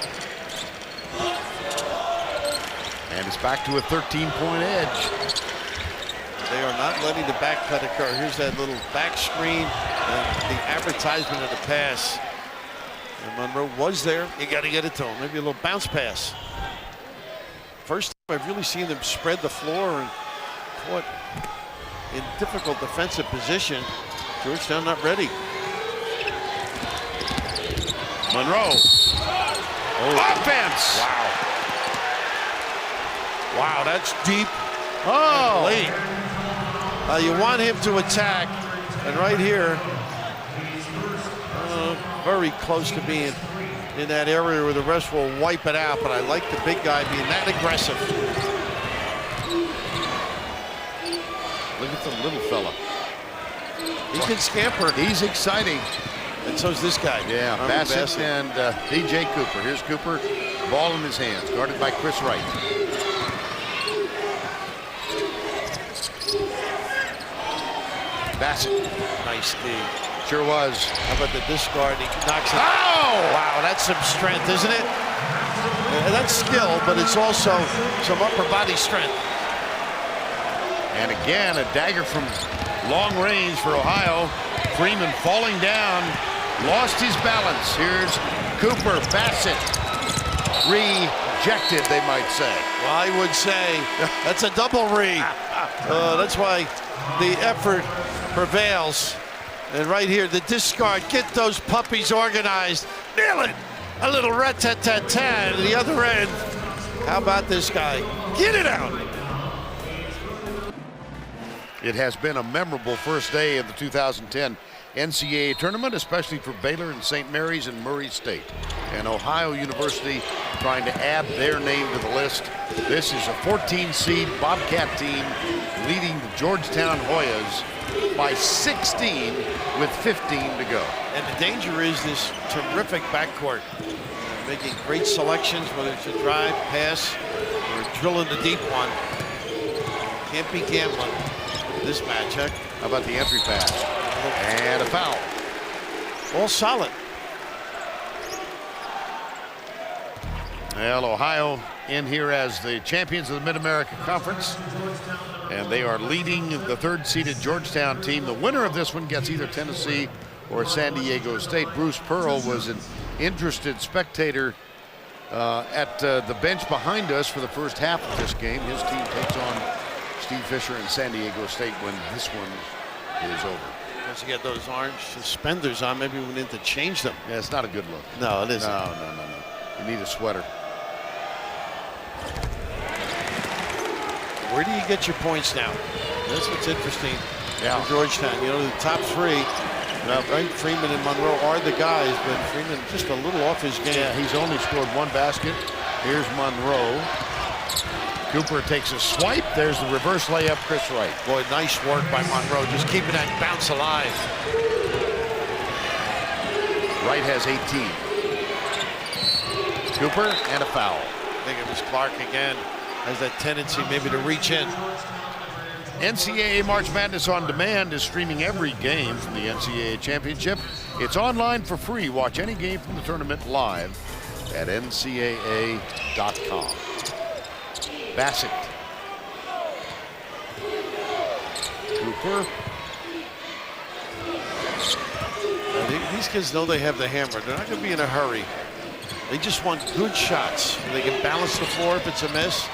And it's back to a 13-point edge. They are not letting the back cut occur. Here's that little back screen and the advertisement of the pass. And Monroe was there. You got to get it to him. Maybe a little bounce pass. First time I've really seen them spread the floor and put in difficult defensive position. Georgetown not ready. Monroe. Offense. Wow. Wow, that's deep. Oh. Late. You want him to attack, and right here, very close to being in that area where the rest will wipe it out, but I like the big guy being that aggressive. Look at the little fella. He can scamper. He's exciting. And so's this guy. Yeah, Bassett and DJ Cooper. Here's Cooper, ball in his hands, guarded by Chris Wright. Bassett. Nice D. Sure was. How about the discard? He knocks it. Oh! Wow, that's some strength, isn't it? Yeah, that's skill, but it's also some upper body strength. And again, a dagger from long range for Ohio. Freeman falling down, lost his balance. Here's Cooper. Bassett rejected, they might say. Well, I would say that's a double re. That's why the effort prevails. And right here, the discard. Get those puppies organized. Nail it. A little rat-tat-tat-tat at the other end. How about this guy? Get it out. It has been a memorable first day of the 2010 NCAA tournament, especially for Baylor and St. Mary's and Murray State. And Ohio University trying to add their name to the list. This is a 14-seed Bobcat team leading the Georgetown Hoyas by 16 with 15 to go. And the danger is this terrific backcourt. Making great selections, whether it's a drive, pass, or drilling the deep one. Can't be gambling this match, huh? How about the entry pass? And a foul. All solid. Well, Ohio in here as the champions of the Mid-America Conference. And they are leading the third-seeded Georgetown team. The winner of this one gets either Tennessee or San Diego State. Bruce Pearl was an interested spectator at the bench behind us for the first half of this game. His team takes on Steve Fisher and San Diego State when this one is over. Once you get those orange suspenders on, maybe we need to change them. Yeah, it's not a good look. No, it isn't. No. You need a sweater. Where do you get your points now? That's what's interesting Yeah. for Georgetown. You know, the top three, right? Freeman and Monroe are the guys, but Freeman just a little off his game. Yeah, he's only scored one basket. Here's Monroe. Cooper takes a swipe. There's the reverse layup, Chris Wright. Boy, nice work by Monroe, just keeping that bounce alive. Wright has 18. Cooper and a foul. I think it was Clark again. Has that tendency maybe to reach in. NCAA March Madness on Demand is streaming every game from the NCAA Championship. It's online for free. Watch any game from the tournament live at ncaa.com. Bassett. Cooper. These kids know they have the hammer. They're not going to be in a hurry. They just want good shots. They can balance the floor if it's a miss.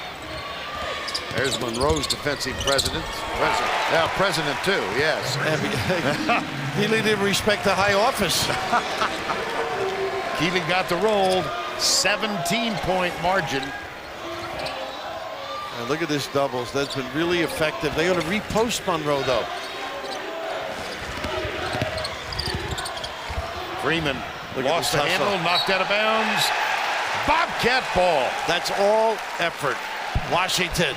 There's Monroe's defensive president. President too, yes. He didn't respect the high office. Keelan got the roll. 17-point margin. And look at this doubles. That's been really effective. They ought to repost Monroe, though. Freeman lost the handle, knocked out of bounds. Bobcat ball. That's all effort. Washington.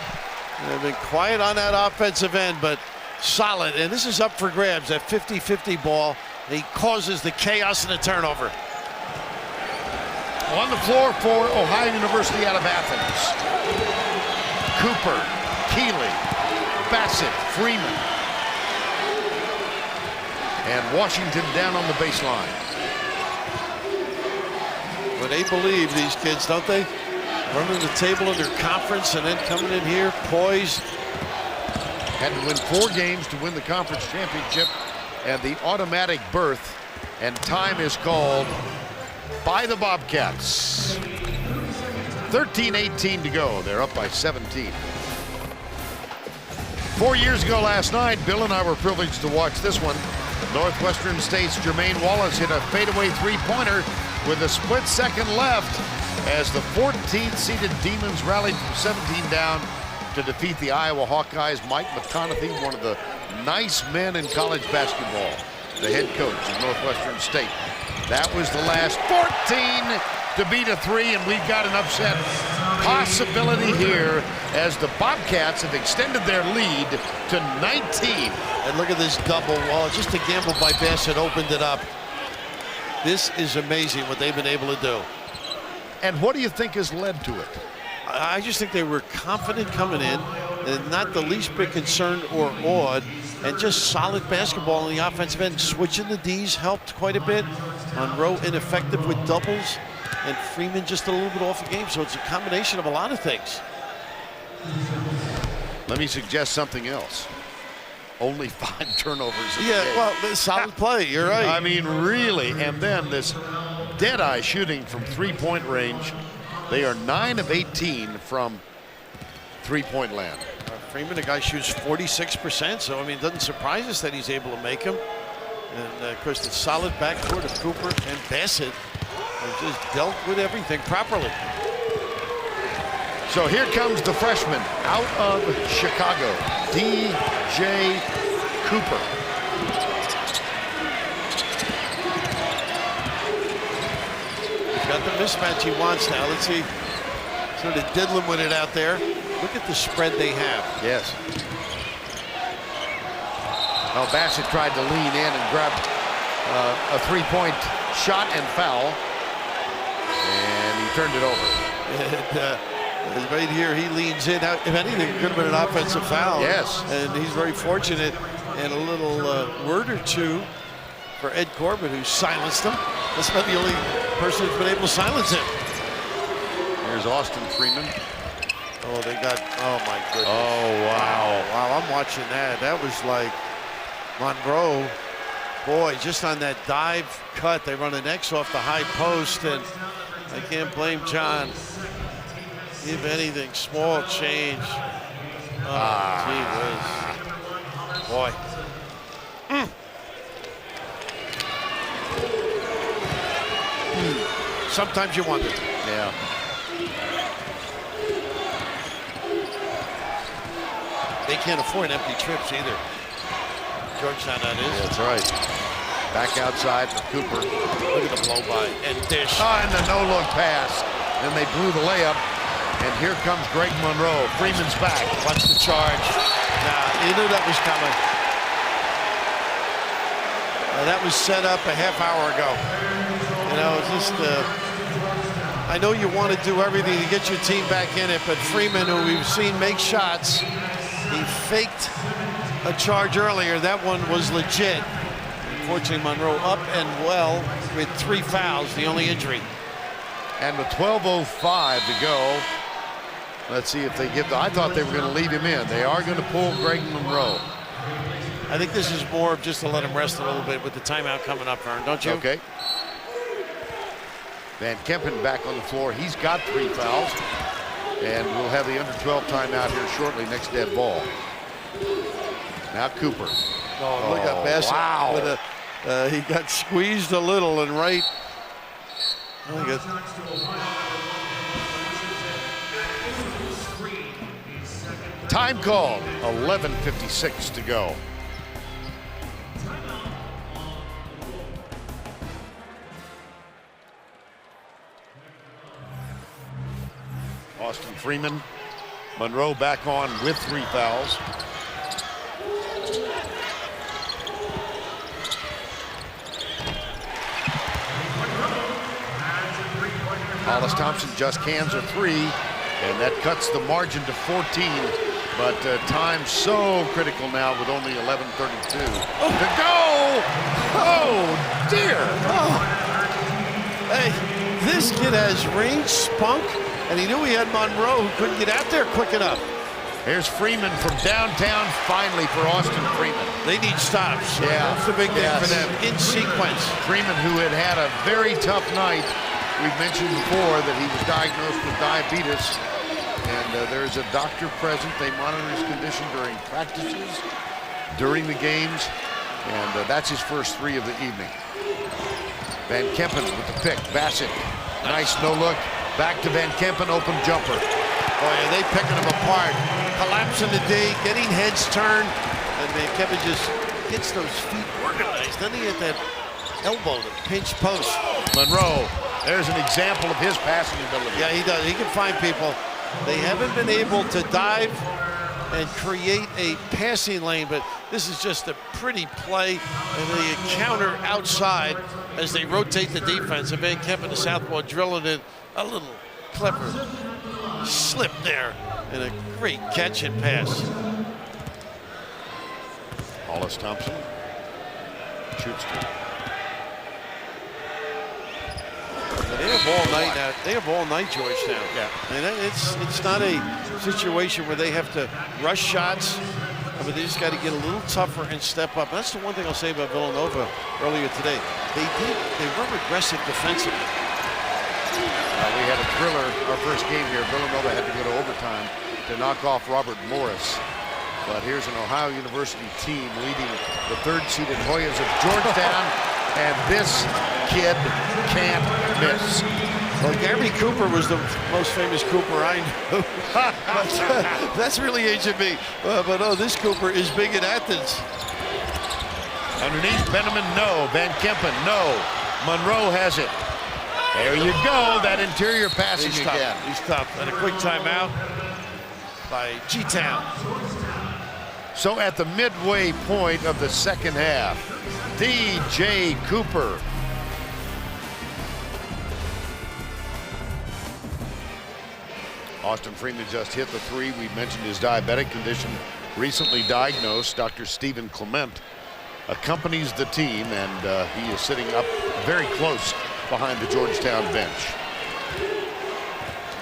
They've been quiet on that offensive end, but solid. And this is up for grabs, that 50-50 ball. He causes the chaos and the turnover. On the floor for Ohio University out of Athens. Cooper, Keeley, Bassett, Freeman. And Washington down on the baseline. Well, they believe, these kids, don't they? Running the table in their conference and then coming in here poised. Had to win 4 games to win the conference championship and the automatic berth. And time is called by the Bobcats. 13-18 to go. They're up by 17. 4 years ago last night, Bill and I were privileged to watch this one. Northwestern State's Jermaine Wallace hit a fadeaway three-pointer with a split second left as the 14th seeded Demons rallied from 17 down to defeat the Iowa Hawkeyes. Mike McConaughey, one of the nice men in college basketball, the head coach of Northwestern State. That was the last 14 to beat a 3, and we've got an upset possibility here as the Bobcats have extended their lead to 19. And look at this double. Well, just a gamble by Bassett opened it up. This is amazing what they've been able to do. And what do you think has led to it? I just think they were confident coming in and not the least bit concerned or awed, and just solid basketball on the offensive end. Switching the D's helped quite a bit. Monroe ineffective with doubles, and Freeman just a little bit off the game. So it's a combination of a lot of things. Let me suggest something else. Only 5 turnovers. Yeah, well, solid play. You're right. I mean, really. And then this dead-eye shooting from three-point range. They are 9 of 18 from three-point land. Freeman, the guy shoots 46%, so I mean, it doesn't surprise us that he's able to make them. And of course, the solid backcourt of Cooper and Bassett have just dealt with everything properly. So here comes the freshman out of Chicago, DJ Cooper. He's got the mismatch he wants now. Let's see. Sort of diddling with it out there. Look at the spread they have. Yes. Well, Bassett tried to lean in and grab a three-point shot and foul. And he turned it over. And right here, he leans in. If anything, it could have been an offensive foul. Yes. And he's very fortunate. And a little word or two for Ed Corbett, who silenced him. That's not the only person who's been able to silence him. Here's Austin Freeman. Oh, they got, oh my goodness. Oh, wow. Wow, I'm watching that. That was like Monroe. Boy, just on that dive cut, they run an X off the high post, and I can't blame John. If anything, small change. Oh, gee whiz. Boy. Sometimes you wonder. Yeah. They can't afford empty trips either. Georgetown, that is. That's right. Back outside for Cooper. Look at the blow by and dish. Oh, and the no-look pass. And they blew the layup. And here comes Greg Monroe. Freeman's back. Watch the charge. Nah, he knew that was coming. That was set up a half hour ago. You know, it's just, I know you want to do everything to get your team back in it, but Freeman, who we've seen make shots, he faked a charge earlier. That one was legit. Unfortunately, Monroe up and well with 3 fouls, the only injury. And with 12:05 to go, let's see if they give I thought they were going to leave him in. They are going to pull Greg Monroe. I think this is more of just to let him rest a little bit with the timeout coming up, Vern, don't you? Okay. Van Kempen back on the floor. He's got 3 fouls. And we'll have the under-12 timeout here shortly, next dead ball. Now Cooper. Oh, look at Bassett. Wow. He got squeezed a little and right. Look at. Time called. 11:56 to go. Austin Freeman. Monroe back on with 3 fouls. Hollis Thompson just cans a 3, and that cuts the margin to 14. But time so critical now with only 11:32 to go. Oh dear! Oh. Hey, this kid has range, spunk, and he knew he had Monroe who couldn't get out there quick enough. Here's Freeman from downtown, finally for Austin Freeman. They need stops. Yeah, That's the big thing for them, in sequence. Freeman, who had a very tough night. We've mentioned before that he was diagnosed with diabetes, and there's a doctor present. They monitor his condition during practices, during the games, and that's his first 3 of the evening. Van Kempen with the pick. Bassett, nice no look. Back to Van Kempen, open jumper. Boy, are they picking him apart. Collapsing the D, getting heads turned, and Van Kempen just gets those feet organized. Then he hit that elbow, the pinch post. Monroe, there's an example of his passing ability. Yeah, he does. He can find people. They haven't been able to dive and create a passing lane, but this is just a pretty play, and the counter outside as they rotate the defense. And Van Kempen, the southpaw, drilling in a little clever slip there, and a great catch and pass. Hollis Thompson shoots 2. They have all night now. They have all night, Georgetown. Yeah. And it's not a situation where they have to rush shots, but they just got to get a little tougher and step up. That's the one thing I'll say about Villanova earlier today. They were aggressive defensively. We had a thriller our first game here. Villanova had to go to overtime to knock off Robert Morris. But here's an Ohio University team leading the 3rd seeded Hoyas of Georgetown. And this kid can't miss. Well, Gary Cooper was the most famous Cooper I knew. That's really aging me. But oh, this Cooper is big in Athens. Underneath, Benjamin, no. Van Kempen, no. Monroe has it. There you go. That interior passing again. He's tough. And a quick timeout by Georgetown. So at the midway point of the second half, DJ Cooper. Austin Freeman just hit the three. We mentioned his diabetic condition, recently diagnosed. Dr. Stephen Clement accompanies the team, and he is sitting up very close behind the Georgetown bench.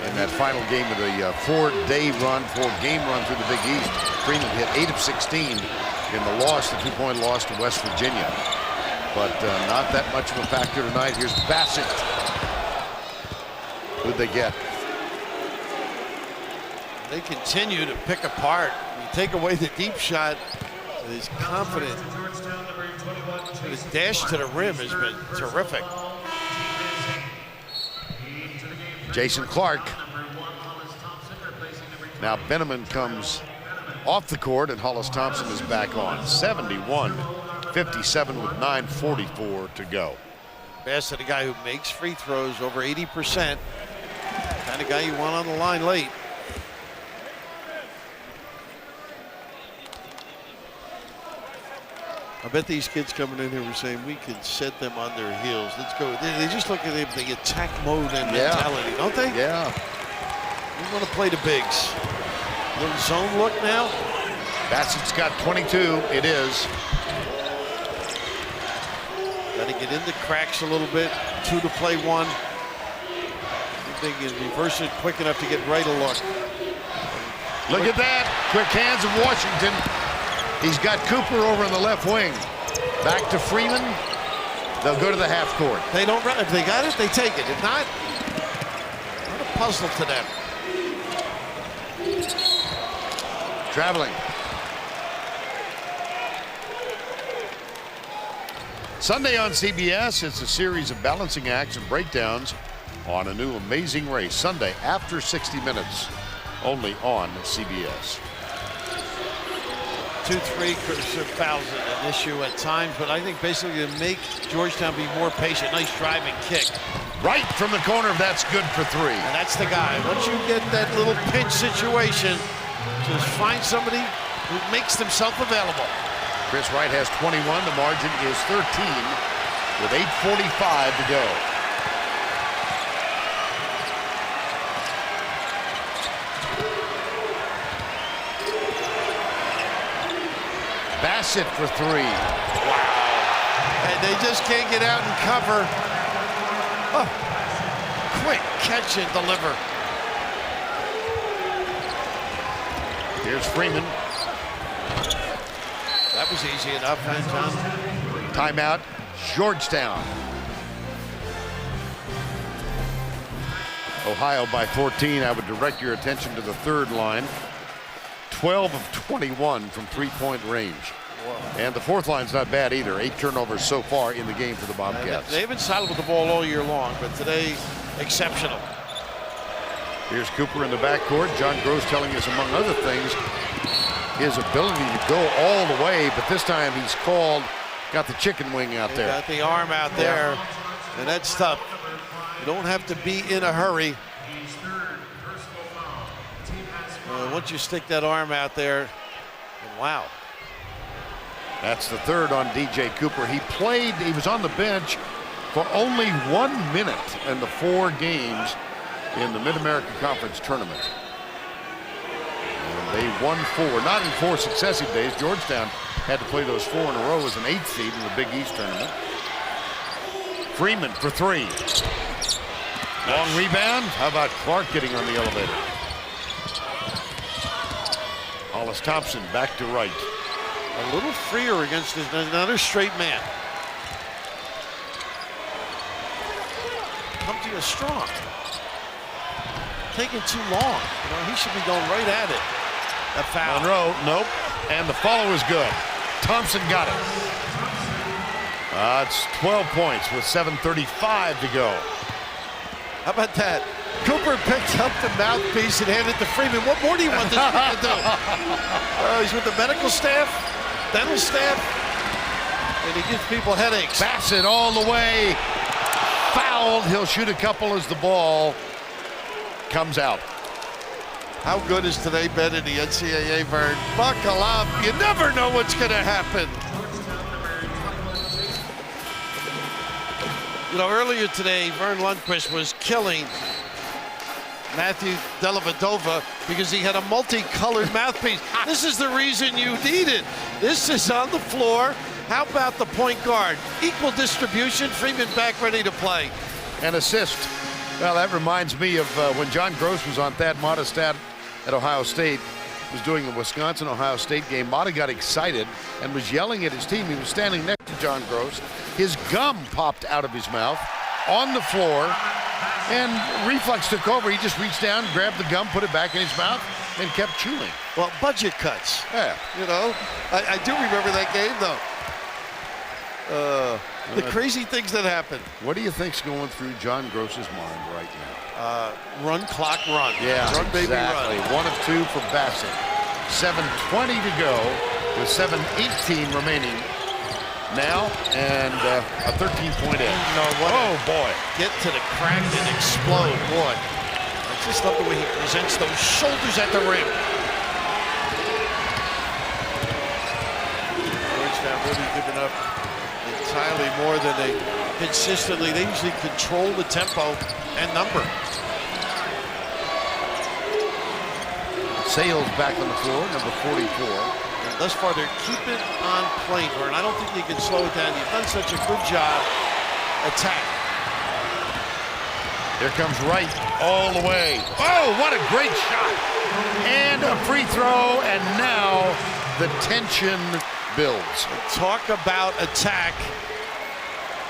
In that final game of the four-game run through the Big East, Freeman hit 8 of 16 in the loss, the 2-point loss to West Virginia. But not that much of a factor tonight. Here's Bassett. Who'd they get? They continue to pick apart. You take away the deep shot, he's confident. His dash to the rim has been terrific. Jason Clark. Now Benjamin comes off the court, and Hollis Thompson is back on. 71-57 with 9:44 to go. Bassett, a guy who makes free throws over 80%. Kind of guy you want on the line late. I bet these kids coming in here were saying we can set them on their heels. Let's go. They just look at the attack mode and mentality, don't they? Yeah. We want to play the bigs. Little zone look now. Bassett's got 22. It is. Got to get in the cracks a little bit. 2 to play 1. They can reverse it quick enough to get right a look. Look at that. Quick hands of Washington. He's got Cooper over in the left wing. Back to Freeman. They'll go to the half court. They don't run. If they got it, they take it. If not a puzzle to them. Traveling. Sunday on CBS, it's a series of balancing acts and breakdowns on a new Amazing Race. Sunday after 60 minutes, only on CBS. 2-3 fouls an issue at times, but I think basically to make Georgetown be more patient. Nice driving kick. Right from the corner, that's good for 3. And that's the guy. Once you get that little pinch situation, just find somebody who makes themselves available. Chris Wright has 21. The margin is 13 with 8:45 to go. Bassett for 3. Wow. And they just can't get out and cover. Oh. Quick catch and deliver. Here's Freeman. That was easy enough, huh, John? Timeout, Georgetown. Ohio by 14. I would direct your attention to the third line. 12 of 21 from three-point range. Whoa. And the fourth line's not bad either. 8 turnovers so far in the game for the Bobcats. They've been solid with the ball all year long, but today, exceptional. Here's Cooper in the backcourt. John Gross telling us, among other things, his ability to go all the way, but this time he's got the chicken wing out there. Got the arm out there, and that's tough. You don't have to be in a hurry. Once you stick that arm out there, and wow. That's the third on DJ Cooper. He was on the bench for only 1 minute in the 4 games in the Mid-America Conference tournament. And they won 4, not in 4 successive days. Georgetown had to play those 4 in a row as an 8th seed in the Big East tournament. Freeman for 3. Long rebound. How about Clark getting on the elevator? Hollis Thompson back to right. A little freer against another straight man. Come to you strong. Taking too long. He should be going right at it. A foul. Monroe, nope. And the follow is good. Thompson got it. It's 12 points with 7:35 to go. How about that? Cooper picked up the mouthpiece and handed it to Freeman. What more do you want this man to do? He's with the medical staff, dental staff, and he gives people headaches. Bassett all the way. Fouled. He'll shoot a couple as the ball comes out. How good has today been in the NCAA, Vern? Buckle up. You never know what's going to happen. You know, earlier today, Vern Lundquist was killing Matthew Dellavedova because he had a multicolored mouthpiece. This is the reason you need it. This is on the floor. How about the point guard? Equal distribution. Freeman back ready to play. An assist. Well, that reminds me of when John Gross was on Thad Matta's stat at Ohio State. Was doing the Wisconsin-Ohio State game. Matta got excited and was yelling at his team. He was standing next to John Gross. His gum popped out of his mouth on the floor, and reflex took over. He just reached down, grabbed the gum, put it back in his mouth, and kept chewing. Well, budget cuts. Yeah. You know, I do remember that game, though. The crazy things that happen. What do you think's going through John Gross's mind right now? Run, clock, run. Yeah, run, baby, exactly. run. 1 of 2 for Bassett. 7:20 to go with 7:18 remaining now, and a 13-point edge. Oh, boy. Get to the crack and explode, boy. I just love the way he presents those shoulders at the rim. Georgetown really giving up entirely more than they consistently. They usually control the tempo and number. Sales back on the floor, number 44. And thus far, they're keeping on playing, Vern. I don't think you can slow it down. You've done such a good job. Attack. Here comes Wright all the way. Oh, what a great shot. And a free throw, and now the tension builds. Talk about attack.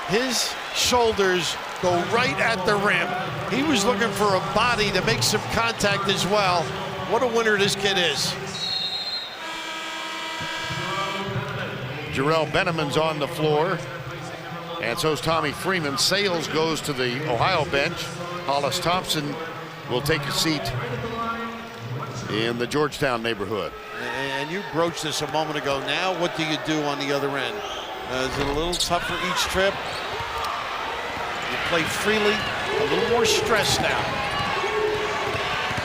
His shoulders go right at the rim. He was looking for a body to make some contact as well. What a winner this kid is. Jarrell Benneman's on the floor, and so's Tommy Freeman. Sales goes to the Ohio bench. Hollis Thompson will take a seat in the Georgetown neighborhood. And you broached this a moment ago. Now what do you do on the other end? Is it a little tougher each trip? You play freely, a little more stress now.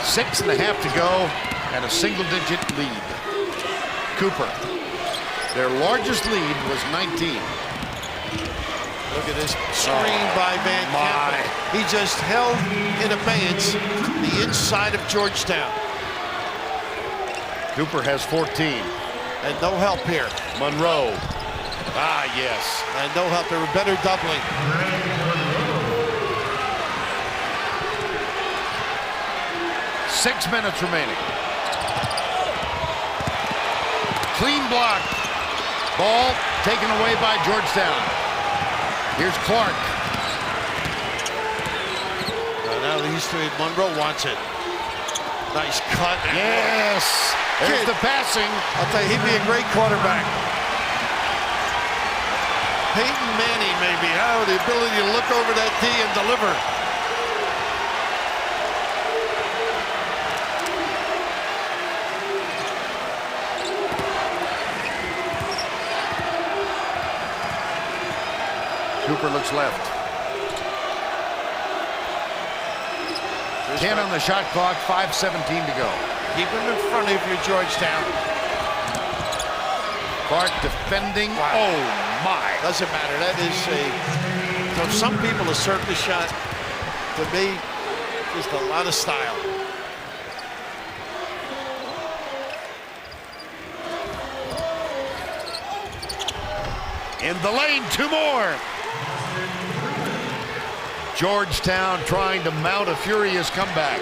6.5 to go, and a single-digit lead. Cooper. Their largest lead was 19. Look at this screen by Van Kempen. He just held in abeyance the inside of Georgetown. Cooper has 14. And no help here. Monroe. Ah, yes. And no help. They were better doubling. Six minutes remaining. Clean block. Ball taken away by Georgetown. Here's Clark. Now he's to it. Monroe wants it. Nice cut. Yes. There's the passing. I'll tell you, he'd be a great quarterback. Peyton Manning, maybe. How the ability to look over that D and deliver. Cooper looks left. 10 on the shot clock, 5:17 to go. Keep him in front of you, Georgetown. Clark defending. Wow. Oh, my. Doesn't matter. That is a... For some people, a circus shot. To me, just a lot of style. In the lane, 2 more. Georgetown trying to mount a furious comeback.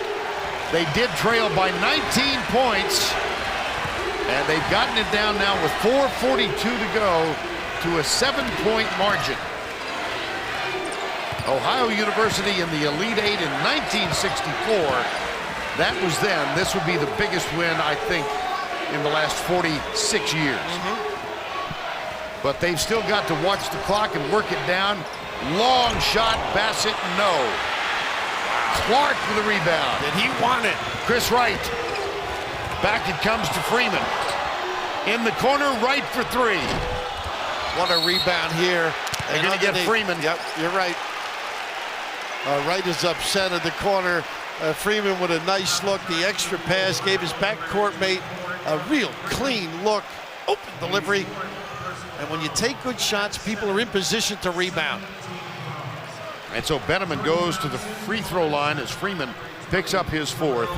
They did trail by 19 points, and they've gotten it down now with 4:42 to go to a 7-point margin. Ohio University in the Elite Eight in 1964. That was then. This would be the biggest win, I think, in the last 46 years. But they've still got to watch the clock and work it down. Long shot, Bassett, no. Wow. Clark with a rebound. Did he want it? Chris Wright. Back it comes to Freeman. In the corner, Wright for three. What a rebound here. They're going to get Freeman. Yep, you're right. Wright is upset in the corner. Freeman with a nice look. The extra pass gave his backcourt mate a real clean look. Open delivery. And when you take good shots, people are in position to rebound. And so Benjamin goes to the free throw line as Freeman picks up his fourth.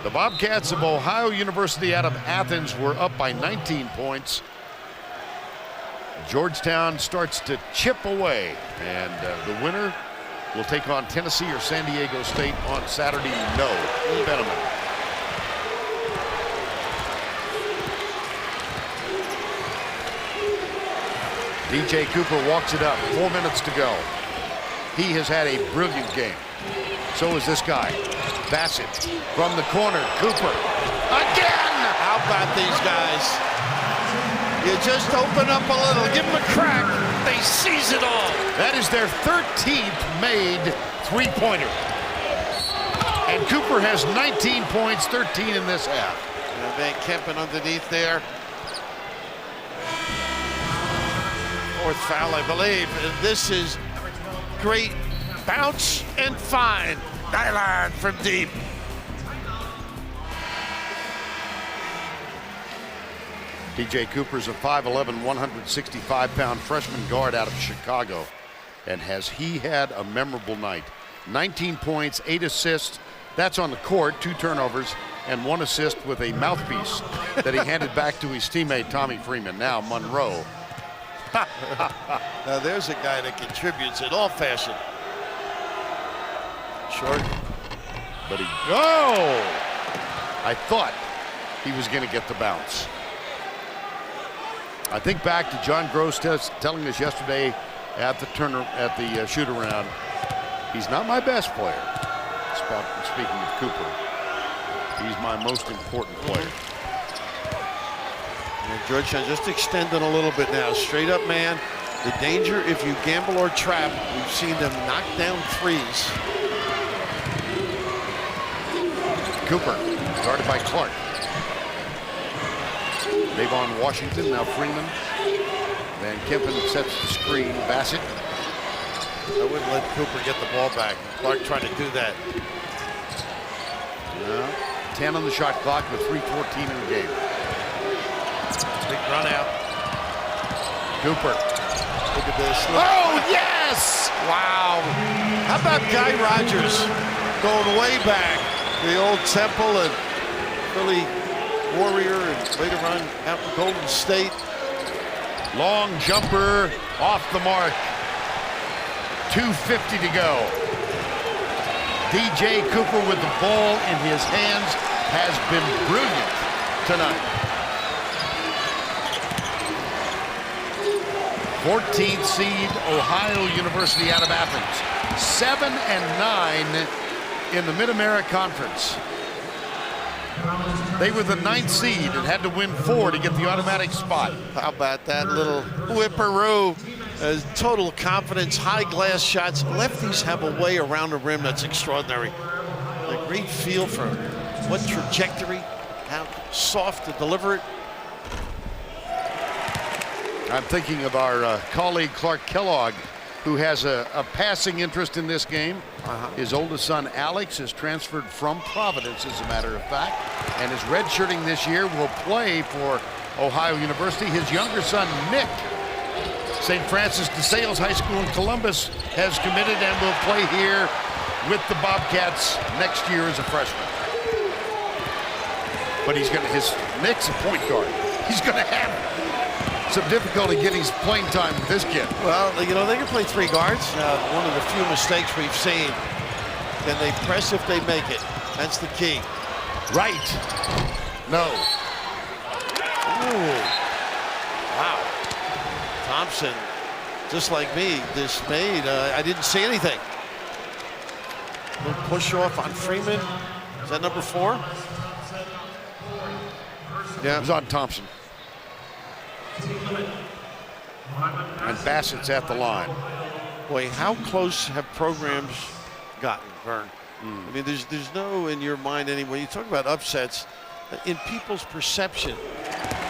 The Bobcats of Ohio University out of Athens were up by 19 points. Georgetown starts to chip away, and the winner will take on Tennessee or San Diego State on Saturday. No, Benjamin. DJ Cooper walks it up, 4 minutes to go. He has had a brilliant game. So is this guy. Bassett from the corner, Cooper. Again! How about these guys? You just open up a little, give them a crack, they seize it all. That is their 13th made three-pointer. And Cooper has 19 points, 13 in this half. And Van Kempen underneath there. Fourth foul, I believe. And this is great bounce and fine. Nylon from deep. DJ Cooper's a 5'11", 165-pound freshman guard out of Chicago. And has he had a memorable night. 19 points, 8 assists. That's on the court, 2 turnovers, and 1 assist with a mouthpiece that he handed back to his teammate, Tommy Freeman. Now Monroe. Now there's a guy that contributes in all fashion. Short. But I thought he was going to get the bounce. I think back to John Gross telling us yesterday at the shoot-around, he's not my best player. Speaking of Cooper, he's my most important player. And Georgetown just extending a little bit now. Straight up man. The danger if you gamble or trap, we've seen them knock down threes. Cooper, guarded by Clark. Davon Washington, now Freeman. Van Kempen sets the screen. Bassett. I wouldn't let Cooper get the ball back. Clark trying to do that. 10 on the shot clock with 3:14 in the game. Big run out. Cooper. Look at this. Look. Oh, yes! Wow. How about Guy Rogers going way back? The old Temple and Philly Warrior and later on out in Golden State. Long jumper off the mark. 2:50 to go. DJ Cooper with the ball in his hands has been brilliant tonight. 14th seed Ohio University out of Athens. 7-9 in the Mid-America Conference. They were the 9th seed and had to win 4 to get the automatic spot. How about that little whipperoo? Total confidence, high glass shots. Lefties have a way around the rim that's extraordinary. A great feel for what trajectory, how soft to deliver it. I'm thinking of our colleague Clark Kellogg, who has a passing interest in this game. His oldest son, Alex, is transferred from Providence, as a matter of fact, and is redshirting this year, will play for Ohio University. His younger son, Nick, St. Francis de Sales High School in Columbus, has committed and will play here with the Bobcats next year as a freshman. But Nick's a point guard. He's going to have some difficulty getting playing time with this kid. Well, you know, they can play 3 guards. One of the few mistakes we've seen. Can they press if they make it? That's the key. Right. No. Ooh. Wow. Thompson, just like me, dismayed. I didn't see anything. Little push off on Freeman. Is that number 4? Yeah. It was on Thompson. And Bassett's at the line. Boy, how close have programs gotten, Vern. I mean, there's no, in your mind anyway, you talk about upsets, in people's perception.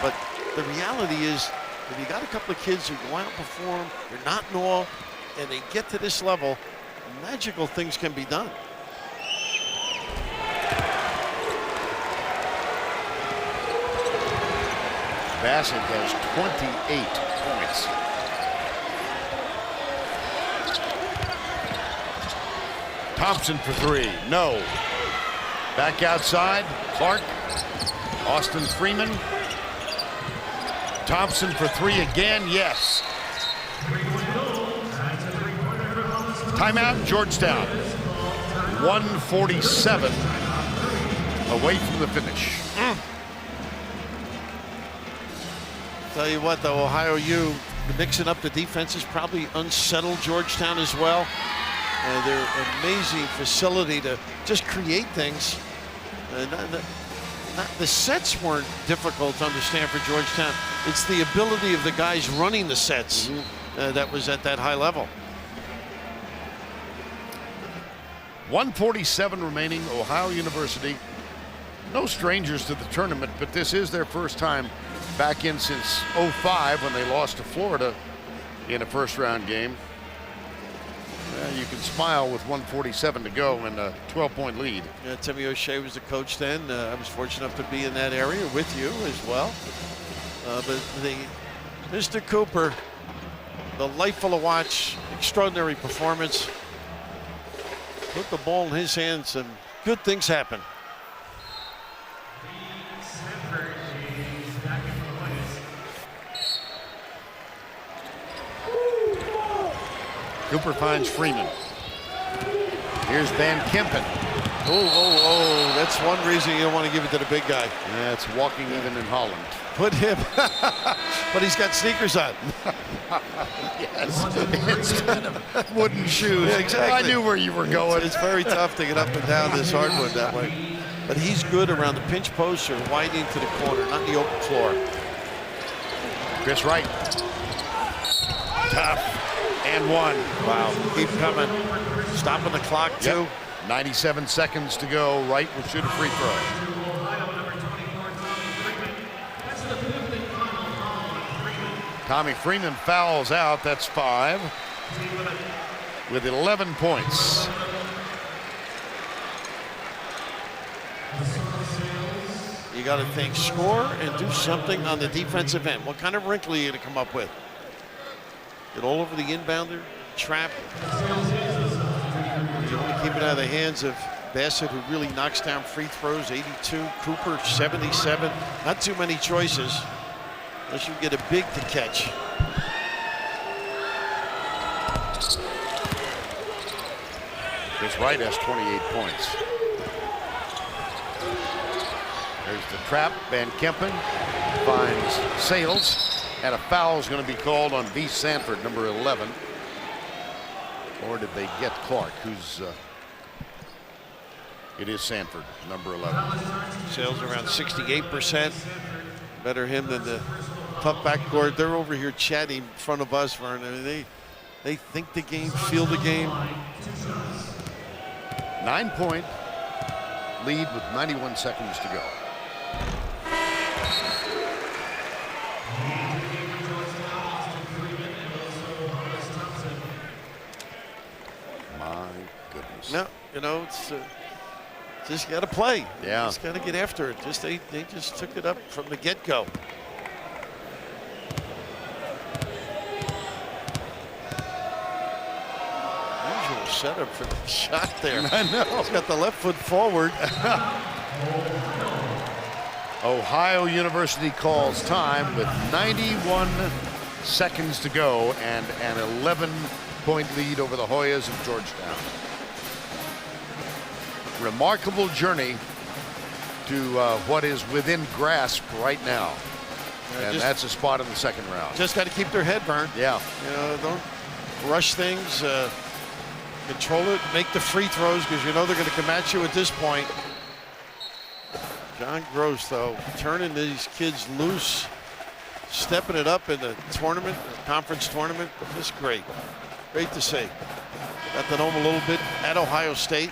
But the reality is, if you got a couple of kids who go out and perform, they're not in awe, and they get to this level, magical things can be done. Bassett has 28 points. Thompson for three, no. Back outside, Clark, Austin Freeman. Thompson for three again, yes. Timeout, Georgetown. 147 away from the finish. Tell you what, though, Ohio U mixing up the defenses probably unsettled Georgetown as well. Their amazing facility to just create things. The sets weren't difficult to understand for Georgetown. It's the ability of the guys running the sets that was at that high level. 147 remaining. Ohio University, no strangers to the tournament, but this is their first time back in since '05 when they lost to Florida in a first-round game. You can smile with 147 to go and a 12-point lead. Yeah, Timmy O'Shea was the coach then. I was fortunate enough to be in that area with you as well. But Mr. Cooper, delightful to watch, extraordinary performance. Put the ball in his hands and good things happen. Cooper finds Freeman. Here's Van Kempen. Oh, that's one reason you don't want to give it to the big guy. That's walking even in Holland. Put him, but he's got sneakers on. Yes, instead of wooden shoes. Yeah, exactly. I knew where you were going. It's very tough to get up and down this hardwood that way. But he's good around the pinch post or widening to the corner, not the open floor. Chris Wright. Tough. And one. Wow, keep coming. Stopping the clock, too. Yep. 97 seconds to go. Wright will shoot a free throw. Tommy Freeman fouls out. That's 5. With 11 points. You got to think, score and do something on the defensive end. What kind of wrinkle are you going to come up with? Get all over the inbounder, trap. You want to keep it out of the hands of Bassett, who really knocks down free throws, 82. Cooper, 77. Not too many choices, unless you get a big to catch. Chris Wright has 28 points. There's the trap. Van Kempen finds Sales. And a foul is going to be called on V. Sanford, number 11. Or did they get Clark, who's... it is Sanford, number 11. Sales around 68%. Better him than the tough backcourt. They're over here chatting in front of us, Vern. I mean, they think the game, feel the game. 9-point lead with 91 seconds to go. No, you know, it's just got to play. Yeah. Just got to get after it. Just they just took it up from the get-go. Usual setup for the shot there. I know. He's got the left foot forward. Ohio University calls time with 91 seconds to go and an 11-point lead over the Hoyas of Georgetown. Remarkable journey to what is within grasp right now. And that's a spot in the second round. Just got to keep their head burned. Yeah. You know, don't rush things. Control it. Make the free throws because you know they're going to come at you at this point. John Gross, though, turning these kids loose, stepping it up in the tournament, the conference tournament. Just great. Great to see. Got to know him a little bit at Ohio State.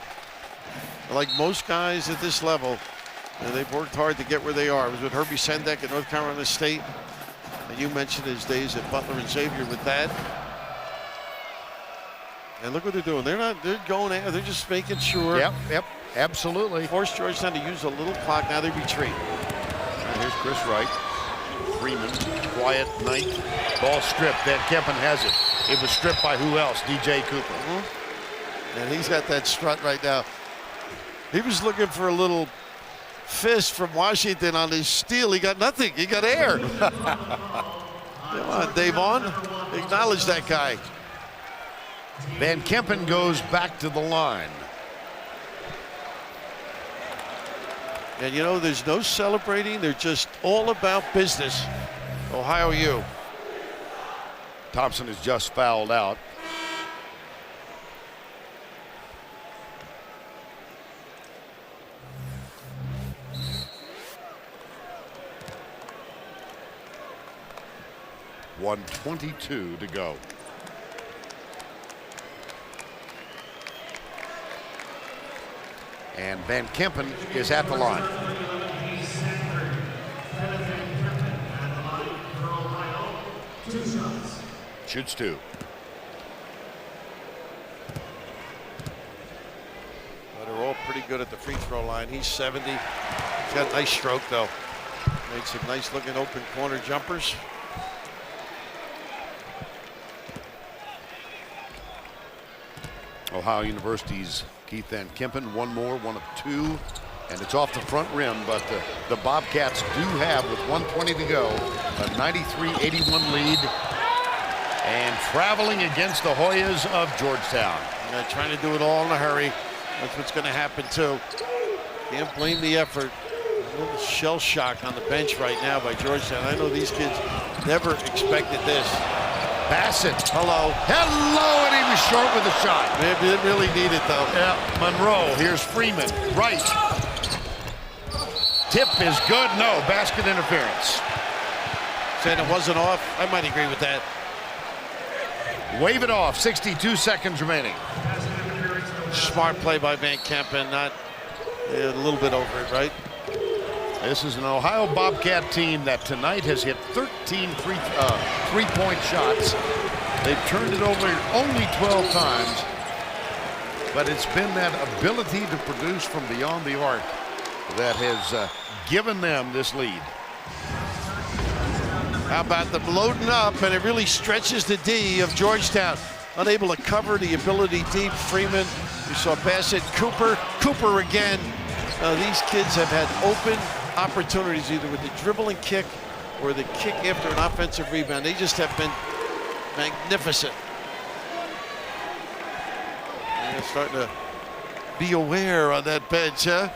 Like most guys at this level, they've worked hard to get where they are. It was with Herbie Sendek at North Carolina State. And you mentioned his days at Butler and Xavier with that. And look what they're doing. They're going out, they're just making sure. Yep, absolutely. Force Georgetown to use a little clock. Now they retreat. And here's Chris Wright. Freeman, quiet night. Ball stripped. Van Kempen has it. It was stripped by who else? DJ Cooper. And he's got that strut right now. He was looking for a little fist from Washington on his steal. He got nothing. He got air. Come on, Davon. Acknowledge that guy. Van Kempen goes back to the line. And you know, there's no celebrating. They're just all about business. Ohio U. Thompson is just fouled out. .122 to go. And Van Kempen is at the line. Shoots two. Well, they're all pretty good at the free throw line. He's 70. He's got a nice stroke, though. Made some nice looking open corner jumpers. Ohio University's Keith Van Kempen, one more, one of two, and it's off the front rim, but the Bobcats do have, with 1:20 to go, a 93-81 lead, and traveling against the Hoyas of Georgetown. Trying to do it all in a hurry. That's what's going to happen, too. Can't blame the effort. A little shell shock on the bench right now by Georgetown. I know these kids never expected this. Bassett. Hello, and he was short with a shot. Maybe didn't really need it, though. Yeah, Monroe. Here's Freeman. Right. Tip is good. No, basket interference. Saying it wasn't off. I might agree with that. Wave it off. 62 seconds remaining. Smart play by Van Kempen. Not a little bit over it, right? This is an Ohio Bobcat team that tonight has hit 13 three-point shots. They've turned it over only 12 times, but it's been that ability to produce from beyond the arc that has given them this lead. How about them loading up, and it really stretches the D of Georgetown. Unable to cover the ability deep. Freeman, you saw Bassett, Cooper again. These kids have had open opportunities either with the dribble and kick or the kick after an offensive rebound. They just have been magnificent. And they're starting to be aware on that bench, huh?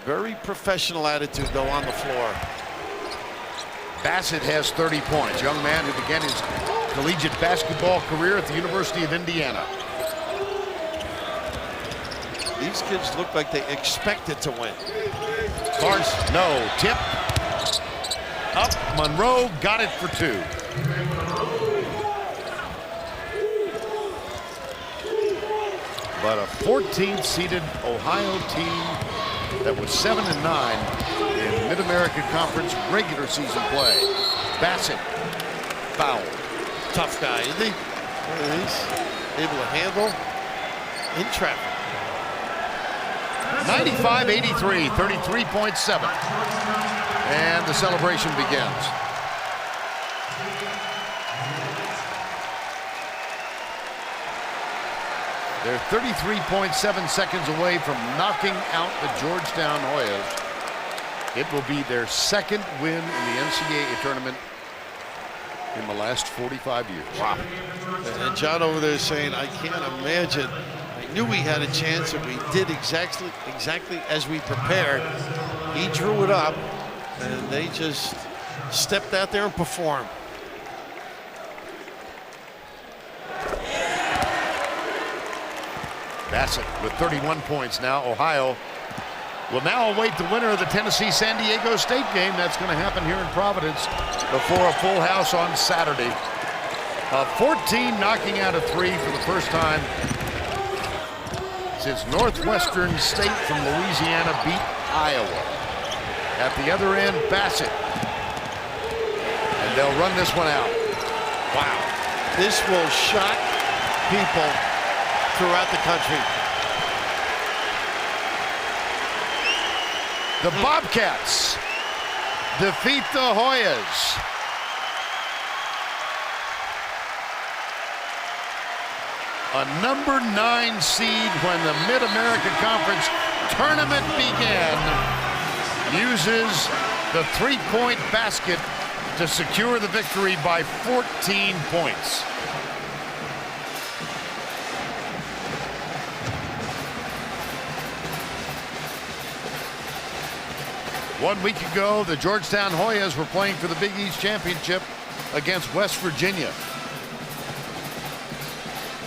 Very professional attitude, though, on the floor. Bassett has 30 points. Young man who began his collegiate basketball career at the University of Indiana. These kids look like they expected to win. No, tip. Up, Monroe got it for two. But a 14th seeded Ohio team that was 7-9 in Mid-America Conference regular season play. Bassett, foul. Tough guy, isn't he? He's able to handle in traffic. 95-83, 33.7. And the celebration begins. They're 33.7 seconds away from knocking out the Georgetown Hoyas. It will be their second win in the NCAA tournament in the last 45 years. Wow. And John over there saying, I can't imagine. I knew we had a chance, and we did exactly as we prepared. He drew it up, and they just stepped out there and performed. Bassett with 31 points now. Ohio will now await the winner of the Tennessee-San Diego State game. That's going to happen here in Providence before a full house on Saturday. 14 knocking out a three for the first time since Northwestern State from Louisiana beat Iowa. At the other end, Bassett. And they'll run this one out. Wow. This will shock people throughout the country. The Bobcats defeat the Hoyas. A number 9 seed when the Mid-America Conference tournament began uses the three-point basket to secure the victory by 14 points. One week ago, the Georgetown Hoyas were playing for the Big East Championship against West Virginia.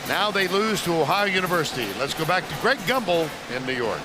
Now they lose to Ohio University. Let's go back to Greg Gumbel in New York.